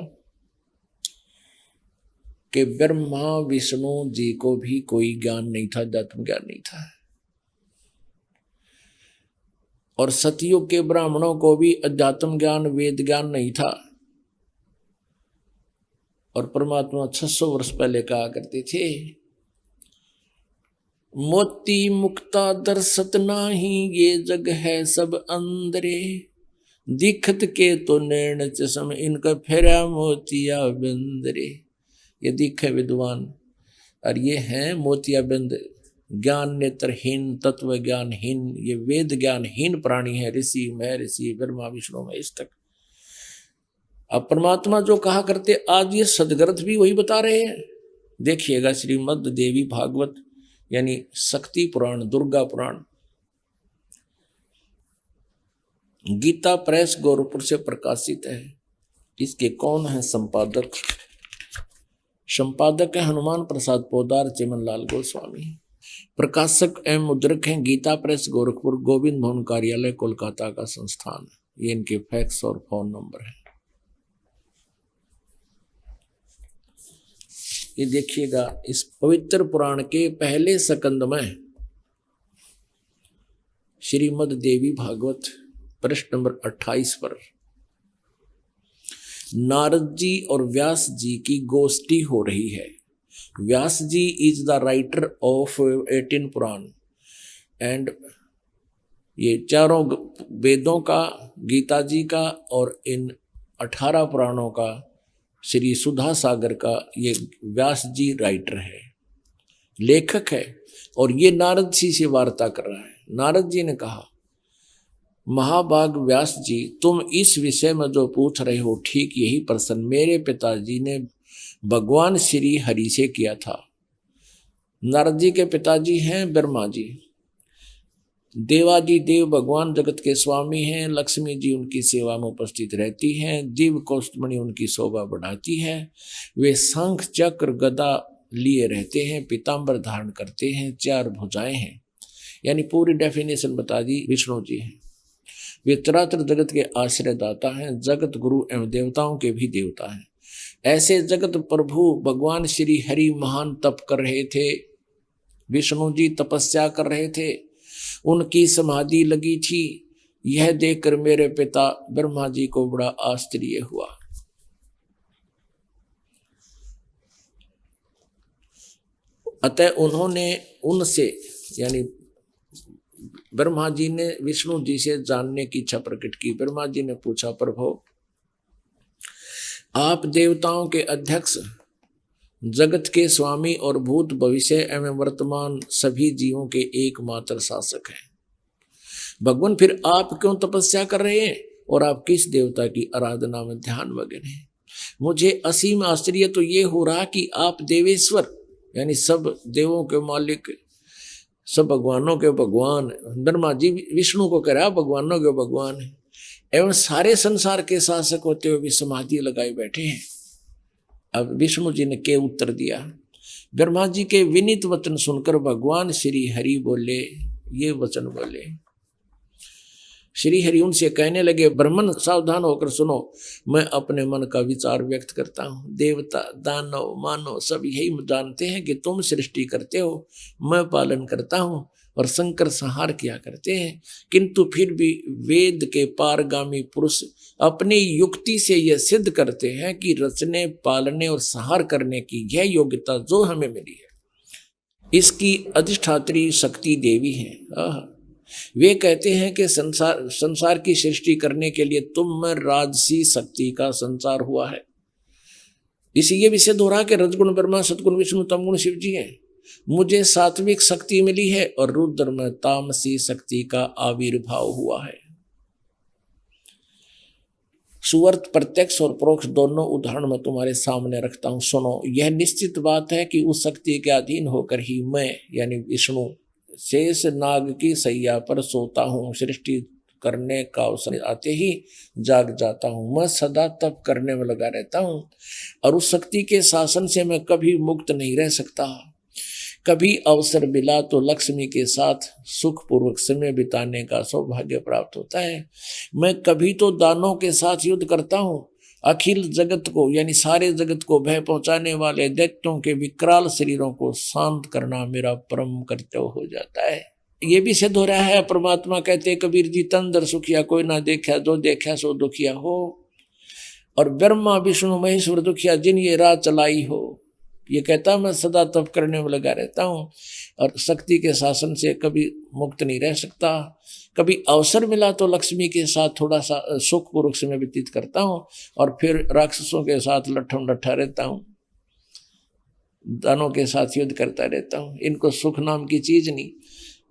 कि ब्रह्मा विष्णु जी को भी कोई ज्ञान नहीं था, अध्यात्म ज्ञान नहीं था। और सतयुग के ब्राह्मणों को भी अध्यात्म ज्ञान, वेद ज्ञान नहीं था। और परमात्मा 600 वर्ष पहले कहा करते थे, मोती मुक्ता दर्शत नाही, ये जग है सब अंदरे, दिखत के तो नैन चश्म, इनका फेरा मोतिया बंदरे। ये दिखे विद्वान, और ये हैं मोतियाबिंद, ज्ञान नेत्रहीन, तत्व ज्ञानहीन, ये वेद ज्ञानहीन प्राणी है। ऋषि, महर्षि, ब्रह्मा, विष्णु, महेश तक। अब परमात्मा जो कहा करते, आज ये सदग्रंथ भी वही बता रहे हैं। देखिएगा, श्रीमद् देवी भागवत यानी शक्ति पुराण, दुर्गा पुराण, गीता प्रेस गोरखपुर से प्रकाशित है। इसके कौन है संपादक? संपादक है हनुमान प्रसाद पोदार, चिमनलाल गोस्वामी। प्रकाशक एवं मुद्रक हैं गीता प्रेस गोरखपुर, गोविंद भवन कार्यालय, कोलकाता का संस्थान। ये इनके फैक्स और फोन नंबर है। ये देखिएगा, इस पवित्र पुराण के पहले सकंद में श्रीमद् देवी भागवत पृष्ठ नंबर 28 पर नारद जी और व्यास जी की गोष्ठी हो रही है। Vyas ji is the writer of 18 Purana and ये चारों वेदों का, गीता जी का और इन 18 पुराणों का, श्री सुधा सागर का ये व्यास जी राइटर है, लेखक है। और ये नारद जी से वार्ता कर रहा है। नारद जी ने कहा, महाभाग व्यास जी, तुम इस विषय में जो पूछ रहे हो ठीक यही प्रश्न मेरे पिताजी ने भगवान श्री हरि से किया था। नारद जी के पिताजी हैं ब्रह्मा जी। देवादि देव भगवान जगत के स्वामी हैं, लक्ष्मी जी उनकी सेवा में उपस्थित रहती हैं, दिव्य कौस्तुभमणि उनकी शोभा बढ़ाती है। वे शंख चक्र गदा लिए रहते हैं, पीताम्बर धारण करते हैं, 4 भुजाएं हैं, यानी पूरी डेफिनेशन बता दी विष्णु जी हैं। वे चराचर जगत के आश्रयदाता हैं, जगत गुरु एवं देवताओं के भी देवता हैं। ऐसे जगत प्रभु भगवान श्री हरि महान तप कर रहे थे, विष्णु जी तपस्या कर रहे थे, उनकी समाधि लगी थी। यह देखकर मेरे पिता ब्रह्मा जी को बड़ा आश्चर्य हुआ। अतः उन्होंने उनसे यानी ब्रह्मा जी ने विष्णु जी से जानने की इच्छा प्रकट की। ब्रह्मा जी ने पूछा, प्रभु आप देवताओं के अध्यक्ष, जगत के स्वामी और भूत भविष्य एवं वर्तमान सभी जीवों के एकमात्र शासक हैं। भगवान फिर आप क्यों तपस्या कर रहे हैं और आप किस देवता की आराधना में ध्यान मग्न हैं? मुझे असीम आश्चर्य तो ये हो रहा कि आप देवेश्वर यानी सब देवों के मालिक, सब भगवानों के भगवान, ब्रह्मा जी विष्णु को कह रहा भगवानों के भगवान है, एवं सारे संसार के शासक होते हुए भी समाधि लगाए बैठे हैं। अब विष्णु जी ने क्या उत्तर दिया? ब्रह्मा जी के विनीत वचन सुनकर भगवान श्री हरि बोले, ये वचन बोले। श्री हरि उनसे कहने लगे, ब्राह्मण सावधान होकर सुनो, मैं अपने मन का विचार व्यक्त करता हूँ। देवता, दानव, मानव सब यही जानते हैं कि तुम सृष्टि करते हो, मैं पालन करता हूँ और शंकर संहार किया करते हैं, किंतु फिर भी वेद के पारगामी पुरुष अपनी युक्ति से यह सिद्ध करते हैं कि रचने, पालने और संहार करने की यह योग्यता जो हमें मिली है, इसकी अधिष्ठात्री शक्ति देवी है। वे कहते हैं कि संसार की सृष्टि करने के लिए तुम में राजसी शक्ति का संचार हुआ है। इसी ये भी सिद्ध हो रहा कि रजगुण ब्रह्मा, सतगुण विष्णु, तमगुण शिव जी हैं। मुझे सात्विक शक्ति मिली है और रुद्र में तामसी शक्ति का आविर्भाव हुआ है। सुवर्त प्रत्यक्ष और परोक्ष दोनों उदाहरण मैं तुम्हारे सामने रखता हूं, सुनो। यह निश्चित बात है कि उस शक्ति के अधीन होकर ही मैं यानी विष्णु शेष नाग की सैया पर सोता हूँ। सृष्टि करने का अवसर आते ही जाग जाता हूँ। मैं सदा तप करने में लगा रहता हूँ और उस शक्ति के शासन से मैं कभी मुक्त नहीं रह सकता। कभी अवसर मिला तो लक्ष्मी के साथ सुखपूर्वक समय बिताने का सौभाग्य प्राप्त होता है। मैं कभी तो दानों के साथ युद्ध करता हूँ। अखिल जगत को यानी सारे जगत को भय पहुंचाने वाले दैत्यों के विकराल शरीरों को शांत करना मेरा परम कर्तव्य हो जाता है। ये भी सिद्ध हो रहा है, परमात्मा कहते कबीर जी, तन दर सुखिया कोई ना देखा, जो देखा सो दुखिया हो। और ब्रह्मा विष्णु महेश्वर दुखिया जिन ये राह चलाई हो। ये कहता मैं सदा तप करने में लगा रहता हूँ और शक्ति के शासन से कभी मुक्त नहीं रह सकता। कभी अवसर मिला तो लक्ष्मी के साथ थोड़ा सा सुखपूर्वक समय व्यतीत करता हूँ और फिर राक्षसों के साथ लट्ठम लट्ठा रहता हूँ, दानों के साथ युद्ध करता रहता हूँ। इनको सुख नाम की चीज नहीं,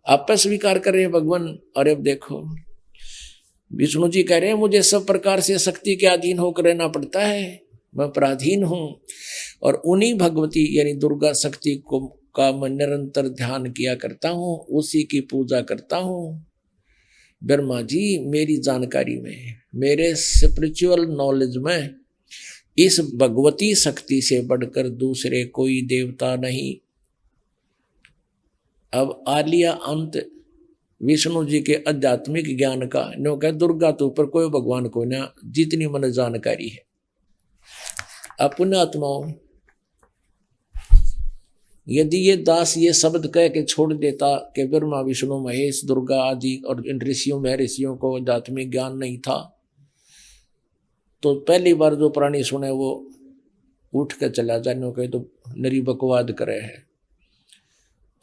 आप पर स्वीकार कर रहे हैं भगवान। और अब देखो विष्णु जी कह रहे हैं मुझे सब प्रकार से शक्ति के अधीन होकर रहना पड़ता है, मैं पराधीन हूँ। और उन्हीं भगवती यानी दुर्गा शक्ति को का मैं निरंतर ध्यान किया करता हूँ, उसी की पूजा करता हूँ। ब्रह्मा जी मेरी जानकारी में, मेरे स्पिरिचुअल नॉलेज में इस भगवती शक्ति से बढ़कर दूसरे कोई देवता नहीं। अब आलिया अंत विष्णु जी के आध्यात्मिक ज्ञान का नो कह दुर्गा तो ऊपर कोई भगवान को ना, जितनी मन जानकारी है। अपने आत्माओं यदि ये दास ये शब्द कह के छोड़ देता कि ब्रह्मा विष्णु महेश दुर्गा आदि और इन ऋषियों में ऋषियों को आध्यात्मिक ज्ञान नहीं था, तो पहली बार जो प्राणी सुने वो उठ कर चला जाने कहे तो नरी बकवाद करे है।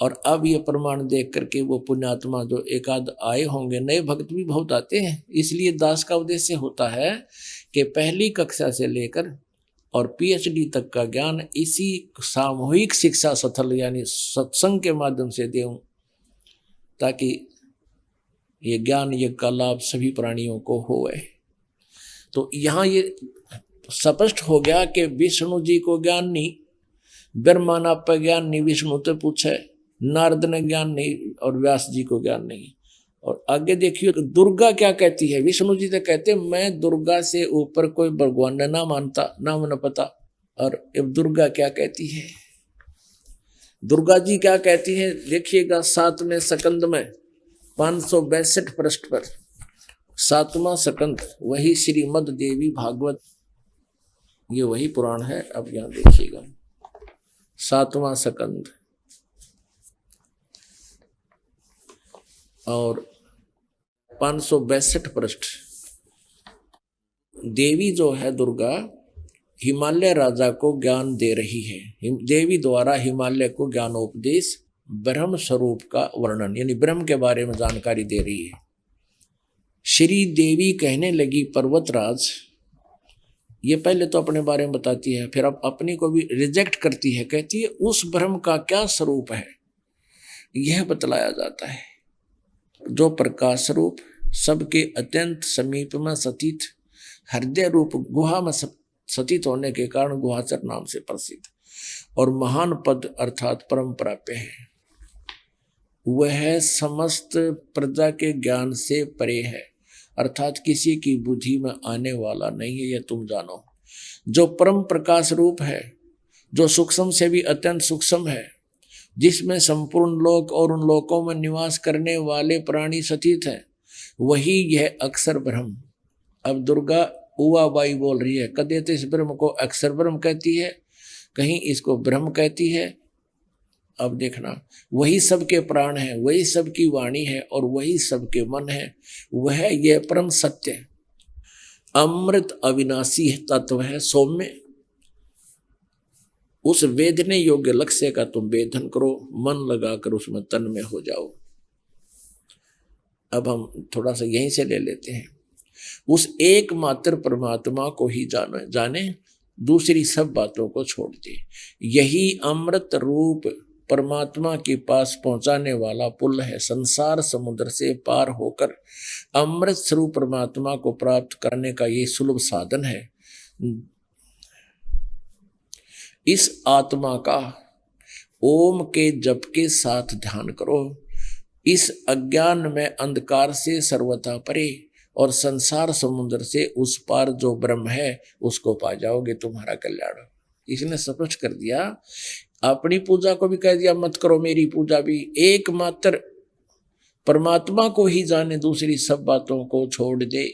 और अब ये प्रमाण देख करके वो पुण्यात्मा जो एकाध आए होंगे, नए भक्त भी बहुत आते हैं। इसलिए दास का उद्देश्य होता है कि पहली कक्षा से लेकर और पीएचडी तक का ज्ञान इसी सामूहिक शिक्षा स्थल यानी सत्संग के माध्यम से देऊं, ताकि ये ज्ञान यज्ञ का लाभ सभी प्राणियों को होए। तो यहाँ ये स्पष्ट हो गया कि विष्णु जी को ज्ञान नहीं, ब्रह्मा ना पर ज्ञान नहीं, विष्णु तो पूछे, नारद ने ज्ञान नहीं और व्यास जी को ज्ञान नहीं। और आगे देखिए तो दुर्गा क्या कहती है। विष्णु जी तो कहते मैं दुर्गा से ऊपर कोई भगवान ना मानता, ना मन पता। और अब दुर्गा क्या कहती है, दुर्गा जी क्या कहती है देखिएगा 7वें स्कंद में 562 पृष्ठ पर 7वां स्कंद, वही श्रीमद देवी भागवत, ये वही पुराण है। अब यहां देखिएगा 7वां स्कंद और 562 पृष्ठ। देवी जो है दुर्गा हिमालय राजा को ज्ञान दे रही है। देवी द्वारा हिमालय को ज्ञानोपदेश ब्रह्म स्वरूप का वर्णन यानी ब्रह्म के बारे में जानकारी दे रही है। श्री देवी कहने लगी पर्वतराज, ये पहले तो अपने बारे में बताती है, फिर अब अपनी को भी रिजेक्ट करती है, कहती है उस ब्रह्म का क्या स्वरूप है यह बतलाया जाता है, जो प्रकाश रूप सबके अत्यंत समीप में स्थित हृदय रूप गुहा में स्थित होने के कारण गुहाचर नाम से प्रसिद्ध और महान पद अर्थात परम प्राप्य है। वह समस्त प्रजा के ज्ञान से परे है, अर्थात किसी की बुद्धि में आने वाला नहीं है, यह तुम जानो। जो परम प्रकाश रूप है, जो सूक्ष्म से भी अत्यंत सूक्ष्म है, जिसमें संपूर्ण लोक और उन लोकों में निवास करने वाले प्राणी स्थित हैं, वही यह अक्षर ब्रह्म। अब दुर्गा उवा बाई बोल रही है, कदे तो इस ब्रह्म को अक्षर ब्रह्म कहती है, कहीं इसको ब्रह्म कहती है। अब देखना, वही सबके प्राण है, वही सबकी वाणी है और वही सबके मन है। वह यह परम सत्य अमृत अविनाशी तत्व है सौम्य। उस वेदने योग्य लक्ष्य का तुम वेदन करो, मन लगाकर उसमें तन में हो जाओ। अब हम थोड़ा सा यहीं से ले लेते हैं। उस एकमात्र परमात्मा को ही जाने, दूसरी सब बातों को छोड़ दे। यही अमृत रूप परमात्मा के पास पहुंचाने वाला पुल है। संसार समुद्र से पार होकर अमृत स्वरूप परमात्मा को प्राप्त करने का ये सुलभ साधन है। इस आत्मा का ओम के जप के साथ ध्यान करो। इस अज्ञान में अंधकार से सर्वथा परे और संसार समुद्र से उस पार जो ब्रह्म है उसको पा जाओगे, तुम्हारा कल्याण। इसने स्पष्ट कर दिया, अपनी पूजा को भी कह दिया मत करो, मेरी पूजा भी। एकमात्र परमात्मा को ही जाने, दूसरी सब बातों को छोड़ दे।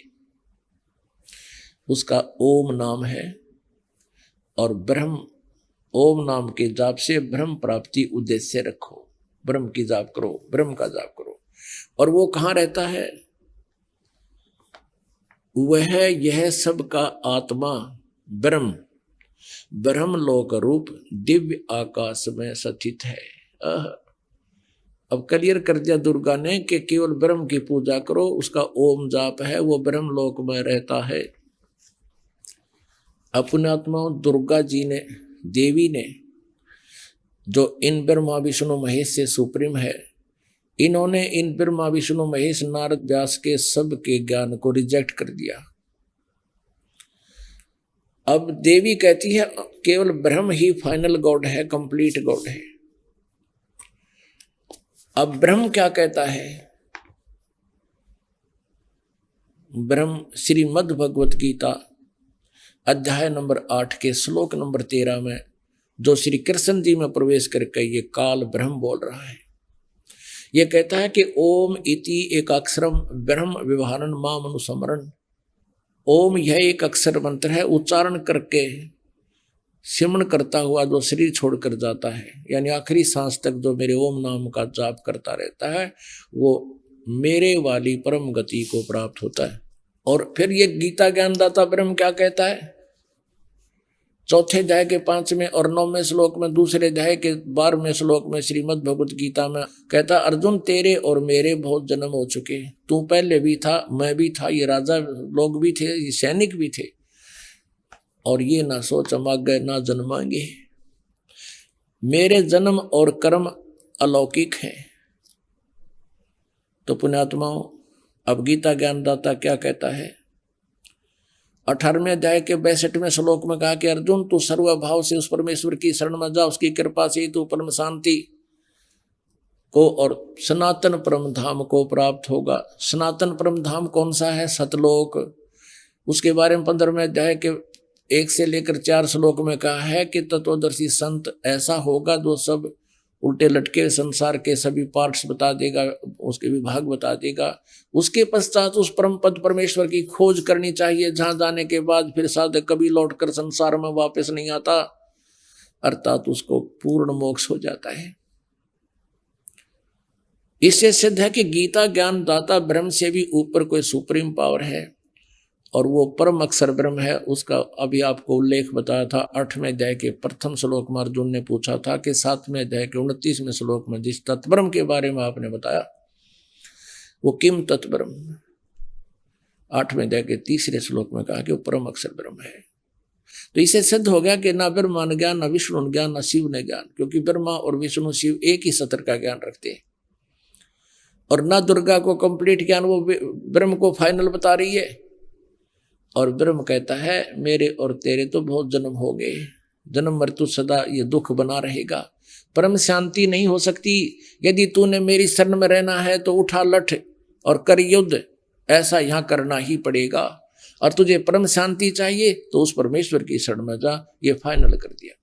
उसका ओम नाम है और ब्रह्म, ओम नाम के जाप से ब्रह्म प्राप्ति उद्देश्य रखो। ब्रह्म की जाप करो, ब्रह्म का जाप करो। और वो कहाँ रहता है? वह यह सब का आत्मा ब्रह्म, ब्रह्म लोक रूप दिव्य आकाश में स्थित है। अब क्लियर कर दिया दुर्गा ने कि केवल ब्रह्म की पूजा करो, उसका ओम जाप है, वो ब्रह्म लोक में रहता है। अपने आत्मा दुर्गा जी ने, देवी ने, जो इन ब्रह्मा विष्णु महेश से सुप्रीम है, इन्होंने इन ब्रह्मा विष्णु महेश नारद व्यास के सब के ज्ञान को रिजेक्ट कर दिया। अब देवी कहती है केवल ब्रह्म ही फाइनल गॉड है, कंप्लीट गॉड है। अब ब्रह्म क्या कहता है? ब्रह्म श्रीमद् भगवत गीता अध्याय नंबर 8 के श्लोक नंबर 13 में जो श्री कृष्ण जी में प्रवेश करके ये काल ब्रह्म बोल रहा है, ये कहता है कि ओम इति एक अक्षरम ब्रह्म व्यवहारन माम अनुस्मरण। ओम यह एक अक्षर मंत्र है, उच्चारण करके सिमरण करता हुआ जो शरीर छोड़कर जाता है, यानी आखिरी सांस तक जो मेरे ओम नाम का जाप करता रहता है, वो मेरे वाली परम गति को प्राप्त होता है। और फिर ये गीता ज्ञानदाता ब्रह्म क्या कहता है? चौथे अध्याय के 5वें और 9वें श्लोक में, दूसरे अध्याय के 12वें श्लोक में श्रीमद् भगवत गीता में कहता, अर्जुन तेरे और मेरे बहुत जन्म हो चुके, तू पहले भी था, मैं भी था, ये राजा लोग भी थे, ये सैनिक भी थे, और ये ना सोच हम गए ना जन्माएंगे। मेरे जन्म और कर्म अलौकिक हैं। तो पुण्यात्माओं, अब गीता ज्ञानदाता क्या कहता है? 18वें अध्याय के 62वें श्लोक में कहा कि अर्जुन तू सर्वभाव से उस परमेश्वर की शरण में जा, उसकी कृपा से तू परम शांति को और सनातन परम धाम को प्राप्त होगा। सनातन परम धाम कौन सा है? सतलोक। उसके बारे में 15वें अध्याय के 1 से लेकर 4 श्लोक में कहा है कि तत्वदर्शी संत ऐसा होगा जो सब उल्टे लटके संसार के सभी पार्ट्स बता देगा, उसके विभाग बता देगा। उसके पश्चात उस परम पद परमेश्वर की खोज करनी चाहिए, जहां जाने के बाद फिर साधक कभी लौटकर संसार में वापस नहीं आता, अर्थात उसको पूर्ण मोक्ष हो जाता है। इससे सिद्ध है कि गीता ज्ञान दाता ब्रह्म से भी ऊपर कोई सुप्रीम पावर है और वो परम अक्षर ब्रह्म है। उसका अभी आपको उल्लेख बताया था 8वें अध्याय के प्रथम श्लोक में। अर्जुन ने पूछा था कि 7वें अध्याय के 29वें श्लोक में जिस तत्ब्रह्म के बारे में आपने बताया वो किम तत्ब्रह्म, 8वें अध्याय के 3रे श्लोक में कहा कि वो परम अक्षर ब्रह्म है। तो इसे सिद्ध हो गया कि ना ब्रह्मा ने ज्ञान, ना विष्णु ने ज्ञान, ना शिव ने ज्ञान, क्योंकि ब्रह्मा और विष्णु शिव एक ही सत्र का ज्ञान रखते हैं। और ना दुर्गा को कंप्लीट ज्ञान, वो ब्रह्म को फाइनल बता रही है। और ब्रह्म कहता है मेरे और तेरे तो बहुत जन्म हो गए, जन्म मृत्यु सदा ये दुख बना रहेगा, परम शांति नहीं हो सकती। यदि तूने मेरी शरण में रहना है तो उठा लठ और कर युद्ध, ऐसा यहां करना ही पड़ेगा। और तुझे परम शांति चाहिए तो उस परमेश्वर की शरण में जा, ये फाइनल कर दिया।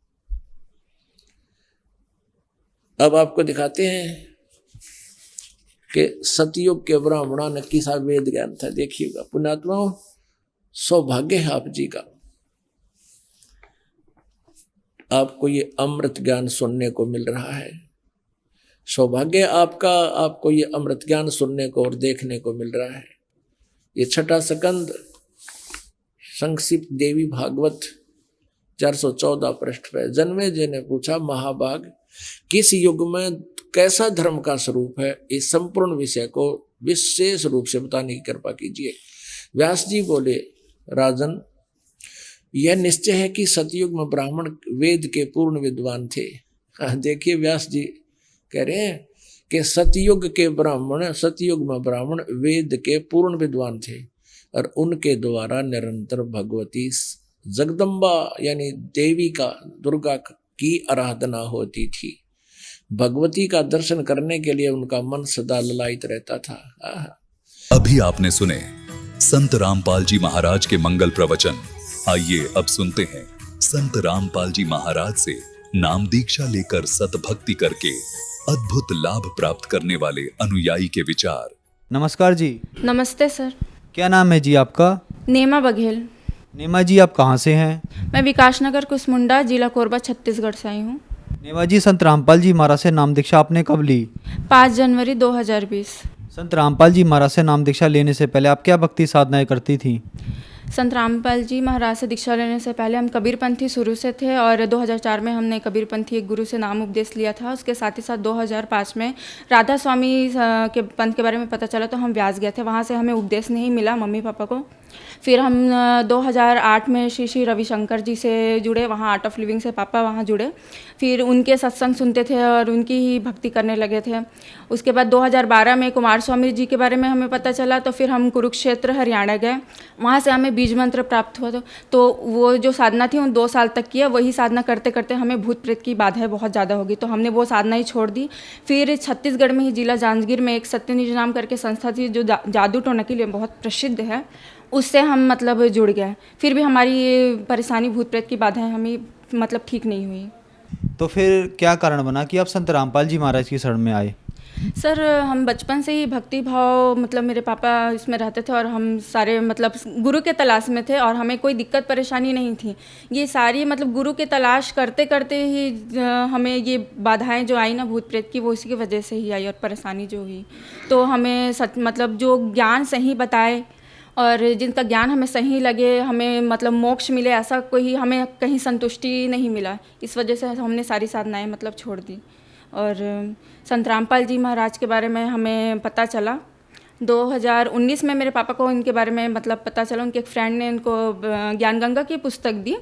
अब आपको दिखाते हैं कि सतयुग के ब्राह्मणों ने किसा वेद ज्ञान था। देखिएगा पुण्यात्माओं, सौभाग्य है आप जी का, आपको ये अमृत ज्ञान सुनने को मिल रहा है। सौभाग्य आपका, आपको ये अमृत ज्ञान सुनने को और देखने को मिल रहा है। ये 6ठा स्कंद संक्षिप्त देवी भागवत 414 पृष्ठ पे जन्मे जी ने पूछा, महाभाग किस युग में कैसा धर्म का स्वरूप है, इस संपूर्ण विषय को विशेष रूप से बताने की कृपा कीजिए। व्यास जी बोले, राजन यह निश्चय है कि सतयुग में ब्राह्मण वेद के पूर्ण विद्वान थे। देखिए व्यास जी कह रहे हैं कि सतयुग में ब्राह्मण वेद के पूर्ण विद्वान थे और उनके द्वारा निरंतर भगवती जगदम्बा यानी देवी का, दुर्गा की आराधना होती थी। भगवती का दर्शन करने के लिए उनका मन सदा ललायित रहता था। अभी आपने सुने संत रामपाल जी महाराज के मंगल प्रवचन। आइए अब सुनते हैं संत रामपाल जी महाराज से नाम दीक्षा लेकर सतभक्ति करके अद्भुत लाभ प्राप्त करने वाले अनुयायी के विचार। नमस्कार जी। नमस्ते सर। क्या नाम है जी आपका? नेमा बघेल। नेमा जी आप कहाँ से हैं? मैं विकासनगर कुसमुंडा, जिला कोरबा, छत्तीसगढ़ से आई हूँ। नेमा जी, संत रामपाल जी महाराज से नाम दीक्षा आपने कब ली? 5 जनवरी 2020। संत रामपाल जी महाराज से नाम दीक्षा लेने से पहले आप क्या भक्ति साधनाएं करती थी? संत रामपाल जी महाराज से दीक्षा लेने से पहले हम कबीरपंथी शुरू से थे और 2004 में हमने कबीरपंथी एक गुरु से नाम उपदेश लिया था। उसके साथ ही साथ 2005 में राधा स्वामी के पंथ के बारे में पता चला तो हम व्यास गए थे। वहाँ से हमें उपदेश नहीं मिला मम्मी पापा को। फिर हम 2008 में श्री रविशंकर जी से जुड़े, वहाँ आर्ट ऑफ लिविंग से पापा वहाँ जुड़े। फिर उनके सत्संग सुनते थे और उनकी ही भक्ति करने लगे थे। उसके बाद 2012 में कुमार स्वामी जी के बारे में हमें पता चला तो फिर हम कुरुक्षेत्र हरियाणा गए। वहाँ से हमें बीज मंत्र प्राप्त हुआ। तो वो जो साधना थी उन 2 साल तक किया। वही साधना करते करते हमें भूत प्रेत की बाधाएं बहुत ज़्यादा होगी तो हमने वो साधना ही छोड़ दी। फिर छत्तीसगढ़ में ही जिला जांजगीर में एक सत्यनिज नाम करके संस्था थी जो जादू टोना के लिए बहुत प्रसिद्ध है, उससे हम मतलब जुड़ गए। फिर भी हमारी ये परेशानी भूत प्रेत की बाधाएं हमें मतलब ठीक नहीं हुई। तो फिर क्या कारण बना कि आप संत रामपाल जी महाराज की शरण में आए? सर हम बचपन से ही भक्ति भाव मतलब मेरे पापा इसमें रहते थे और हम सारे मतलब गुरु के तलाश में थे और हमें कोई दिक्कत परेशानी नहीं थी। ये सारी मतलब गुरु के तलाश करते करते ही हमें ये बाधाएं जो आई ना भूत प्रेत की, वो इसी की वजह से ही आई और परेशानी जो हुई। तो हमें मतलब जो ज्ञान सही बताए और जिनका ज्ञान हमें सही लगे, हमें मतलब मोक्ष मिले, ऐसा कोई हमें कहीं संतुष्टि नहीं मिला। इस वजह से हमने सारी साधनाएं मतलब छोड़ दी। और संत रामपाल जी महाराज के बारे में हमें पता चला 2019 में मेरे पापा को इनके बारे में मतलब पता चला, उनके एक फ्रेंड ने इनको ज्ञान गंगा की पुस्तक दी,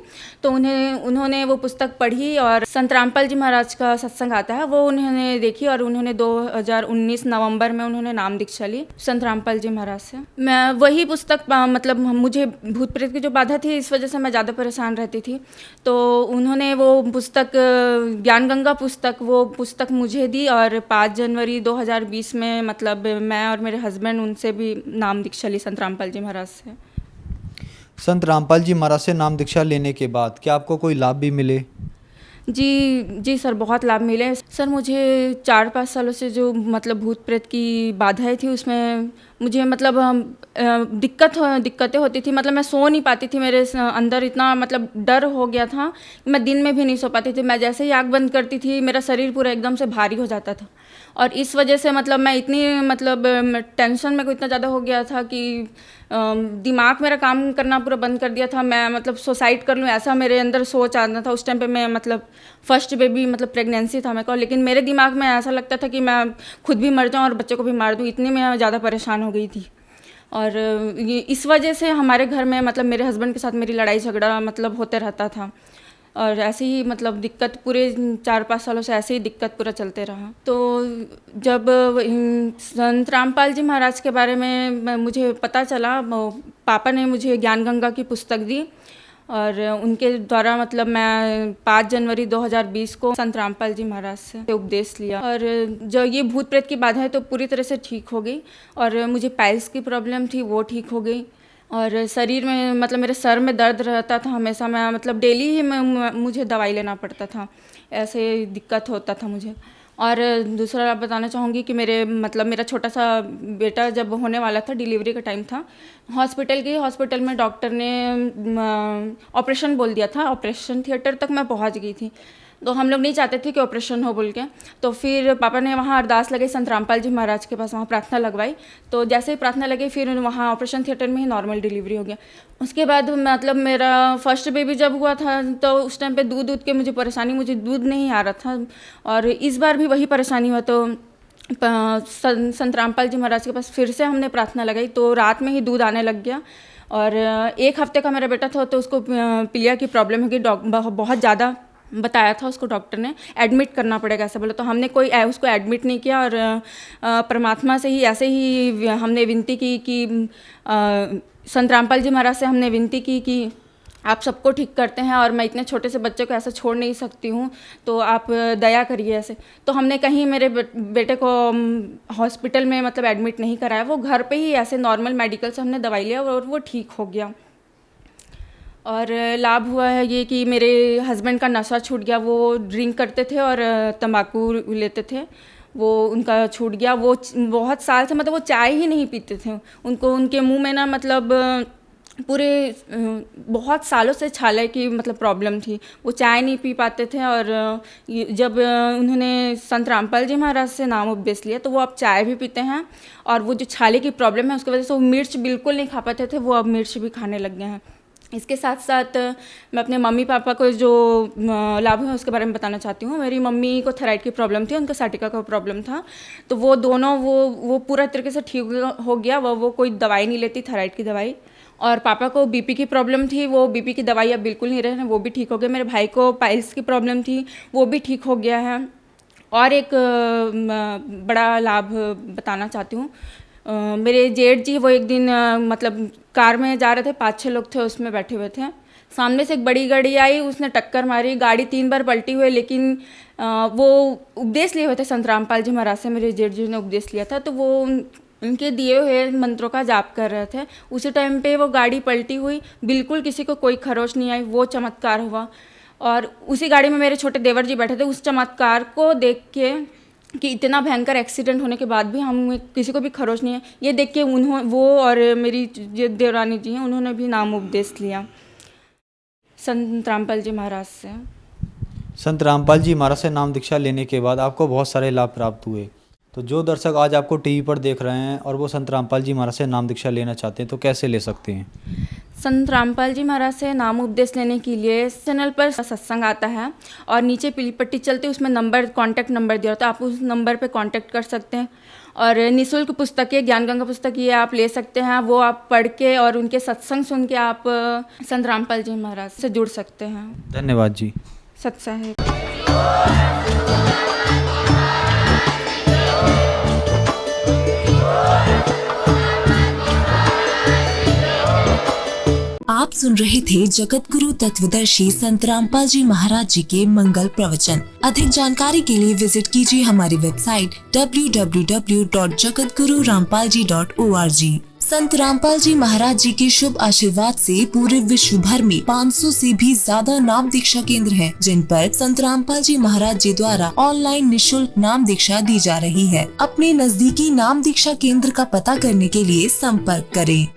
तो उन्होंने वो पुस्तक पढ़ी और संत रामपाल जी महाराज का सत्संग आता है वो उन्होंने देखी और उन्होंने 2019 नवंबर में उन्होंने नाम दीक्षा ली संत रामपाल जी महाराज से। मैं वही पुस्तक मतलब मुझे भूत प्रेत की जो बाधा थी इस वजह से मैं ज़्यादा परेशान रहती थी, तो उन्होंने वो पुस्तक ज्ञान गंगा पुस्तक वो पुस्तक मुझे दी और 5 जनवरी 2020 में मतलब मैं और मेरे हस्बैंड उनसे भी नाम दीक्षा ली संत रामपाल जी महाराज से। संत रामपाल जी महाराज से नाम दीक्षा लेने के बाद क्या आपको कोई लाभ भी मिले? जी सर, बहुत लाभ मिले सर। मुझे 4-5 सालों से जो मतलब भूत प्रेत की बाधाएं थी उसमें मुझे मतलब दिक्कतें होती थी, मतलब मैं सो नहीं पाती थी, मेरे अंदर इतना मतलब डर हो गया था, मैं दिन में भी नहीं सो पाती थी। मैं जैसे ही आँख बंद करती थी मेरा शरीर पूरा एकदम से भारी हो जाता था और इस वजह से मतलब मैं इतनी मतलब टेंशन में को इतना ज़्यादा हो गया था कि दिमाग मेरा काम करना पूरा बंद कर दिया था। मैं मतलब सुसाइड कर लूँ ऐसा मेरे अंदर सोच आता था। उस टाइम पे मैं मतलब फर्स्ट बेबी मतलब प्रेगनेंसी था मेरे को, लेकिन मेरे दिमाग में ऐसा लगता था कि मैं खुद भी मर जाऊँ और बच्चे को भी मार दूँ, इतनी मैं ज़्यादा परेशान हो गई थी। और ये इस वजह से हमारे घर में मतलब मेरे हस्बैंड के साथ मेरी लड़ाई झगड़ा मतलब होते रहता था और ऐसे ही मतलब दिक्कत पूरे 4-5 सालों से ऐसे ही दिक्कत पूरा चलते रहा। तो जब संत रामपाल जी महाराज के बारे में मुझे पता चला, पापा ने मुझे ज्ञान गंगा की पुस्तक दी और उनके द्वारा मतलब मैं 5 जनवरी 2020 को संत रामपाल जी महाराज से उपदेश लिया और जो ये भूत प्रेत की बाधा है तो पूरी तरह से ठीक हो गई और मुझे पाइल्स की प्रॉब्लम थी वो ठीक हो गई और शरीर में मतलब मेरे सर में दर्द रहता था हमेशा, मैं मतलब डेली ही मुझे दवाई लेना पड़ता था, ऐसे दिक्कत होता था मुझे। और दूसरा आप बताना चाहूँगी कि मेरा छोटा सा बेटा जब होने वाला था, डिलीवरी का टाइम था, हॉस्पिटल में डॉक्टर ने ऑपरेशन बोल दिया था, ऑपरेशन थिएटर तक मैं पहुँच गई थी। तो हम लोग नहीं चाहते थे कि ऑपरेशन हो बोल के, तो फिर पापा ने वहाँ अरदास लगाई संत रामपाल जी महाराज के पास, वहाँ प्रार्थना लगवाई। तो जैसे ही प्रार्थना लगी फिर वहाँ ऑपरेशन थिएटर में ही नॉर्मल डिलीवरी हो गया। उसके बाद मतलब मेरा फर्स्ट बेबी जब हुआ था तो उस टाइम पे दूध के मुझे परेशानी, मुझे दूध नहीं आ रहा था और इस बार भी वही परेशानी हुआ। तो संत रामपाल जी महाराज के पास फिर से हमने प्रार्थना लगाई तो रात में ही दूध आने लग गया और 1 हफ्ते का मेरा बेटा था तो उसको पीलिया की प्रॉब्लम होगी, बहुत ज़्यादा बताया था उसको डॉक्टर ने, एडमिट करना पड़ेगा ऐसा बोला। तो हमने उसको एडमिट नहीं किया और परमात्मा से ही ऐसे ही हमने विनती की कि संत रामपाल जी महाराज से हमने विनती की कि आप सबको ठीक करते हैं और मैं इतने छोटे से बच्चे को ऐसे छोड़ नहीं सकती हूँ, तो आप दया करिए ऐसे। तो हमने कहीं मेरे बेटे को हॉस्पिटल में मतलब एडमिट नहीं कराया, वो घर पे ही ऐसे नॉर्मल मेडिकल से हमने दवाई लिया और वो ठीक हो गया। और लाभ हुआ है ये कि मेरे हस्बैंड का नशा छूट गया, वो ड्रिंक करते थे और तंबाकू लेते थे, वो उनका छूट गया। वो बहुत साल से मतलब वो चाय ही नहीं पीते थे, उनके मुंह में ना मतलब पूरे बहुत सालों से छाले की मतलब प्रॉब्लम थी, वो चाय नहीं पी पाते थे। और जब उन्होंने संत रामपाल जी महाराज से नाम उपदेश लिया तो वो अब चाय भी पीते हैं और वो जो छाले की प्रॉब्लम है उसकी वजह से वो मिर्च बिल्कुल नहीं खा पाते थे, वो अब मिर्च भी खाने लग गए हैं। इसके साथ साथ मैं अपने मम्मी पापा को जो लाभ है उसके बारे में बताना चाहती हूँ। मेरी मम्मी को थायराइड की प्रॉब्लम थी, उनका साटिका का प्रॉब्लम था, तो वो दोनों वो पूरा तरीके से ठीक हो गया। वो कोई दवाई नहीं लेती थायराइड की दवाई। और पापा को बीपी की प्रॉब्लम थी, वो बीपी की दवाई अब बिल्कुल नहीं रहे हैं, वो भी ठीक हो गया। मेरे भाई को पाइल्स की प्रॉब्लम थी, वो भी ठीक हो गया है। और एक बड़ा लाभ बताना चाहती हूँ। मेरे जेठ जी वो एक दिन मतलब कार में जा रहे थे, 5-6 लोग थे उसमें बैठे हुए थे, सामने से एक बड़ी गाड़ी आई, उसने टक्कर मारी, गाड़ी 3 बार पलटी हुई, लेकिन वो उपदेश लिए हुए थे संत रामपाल जी महाराज से, मेरे जेठ जी ने उपदेश लिया था, तो वो उनके दिए हुए मंत्रों का जाप कर रहे थे। उसी टाइम पे वो गाड़ी पलटी हुई, बिल्कुल किसी को कोई खरोच नहीं आई, वो चमत्कार हुआ। और उसी गाड़ी में मेरे छोटे देवर जी बैठे थे। उस चमत्कार को देख के कि इतना भयंकर एक्सीडेंट होने के बाद भी हम किसी को भी खरोच नहीं है, ये देख के वो और मेरी जो देवरानी जी हैं उन्होंने भी नाम उपदेश लिया संत रामपाल जी महाराज से। संत रामपाल जी महाराज से नाम दीक्षा लेने के बाद आपको बहुत सारे लाभ प्राप्त हुए। तो जो दर्शक आज आपको टीवी पर देख रहे हैं और वो संत रामपाल जी महाराज से नाम दीक्षा लेना चाहते हैं तो कैसे ले सकते हैं? संत रामपाल जी महाराज से नाम उपदेश लेने के लिए चैनल पर सत्संग आता है और नीचे पीली पट्टी चलती है, उसमें नंबर कांटेक्ट नंबर दिया होता है, आप उस नंबर पे कांटेक्ट कर सकते हैं। और निःशुल्क पुस्तकें ज्ञान गंगा पुस्तक ये आप ले सकते हैं, वो आप पढ़ के और उनके सत्संग सुन के आप संत रामपाल जी महाराज से जुड़ सकते हैं। धन्यवाद जी। सत साहेब। आप सुन रहे थे जगत गुरु तत्वदर्शी संत रामपाल जी महाराज जी के मंगल प्रवचन। अधिक जानकारी के लिए विजिट कीजिए हमारी वेबसाइट www.jagatgururampalji.org। संत रामपाल जी महाराज जी के शुभ आशीर्वाद से पूरे विश्व भर में 500 से भी ज्यादा नाम दीक्षा केंद्र हैं, जिन पर संत रामपाल जी महाराज जी द्वारा ऑनलाइन निःशुल्क नाम दीक्षा दी जा रही है। अपने नजदीकी नाम दीक्षा केंद्र का पता करने के लिए संपर्क करें।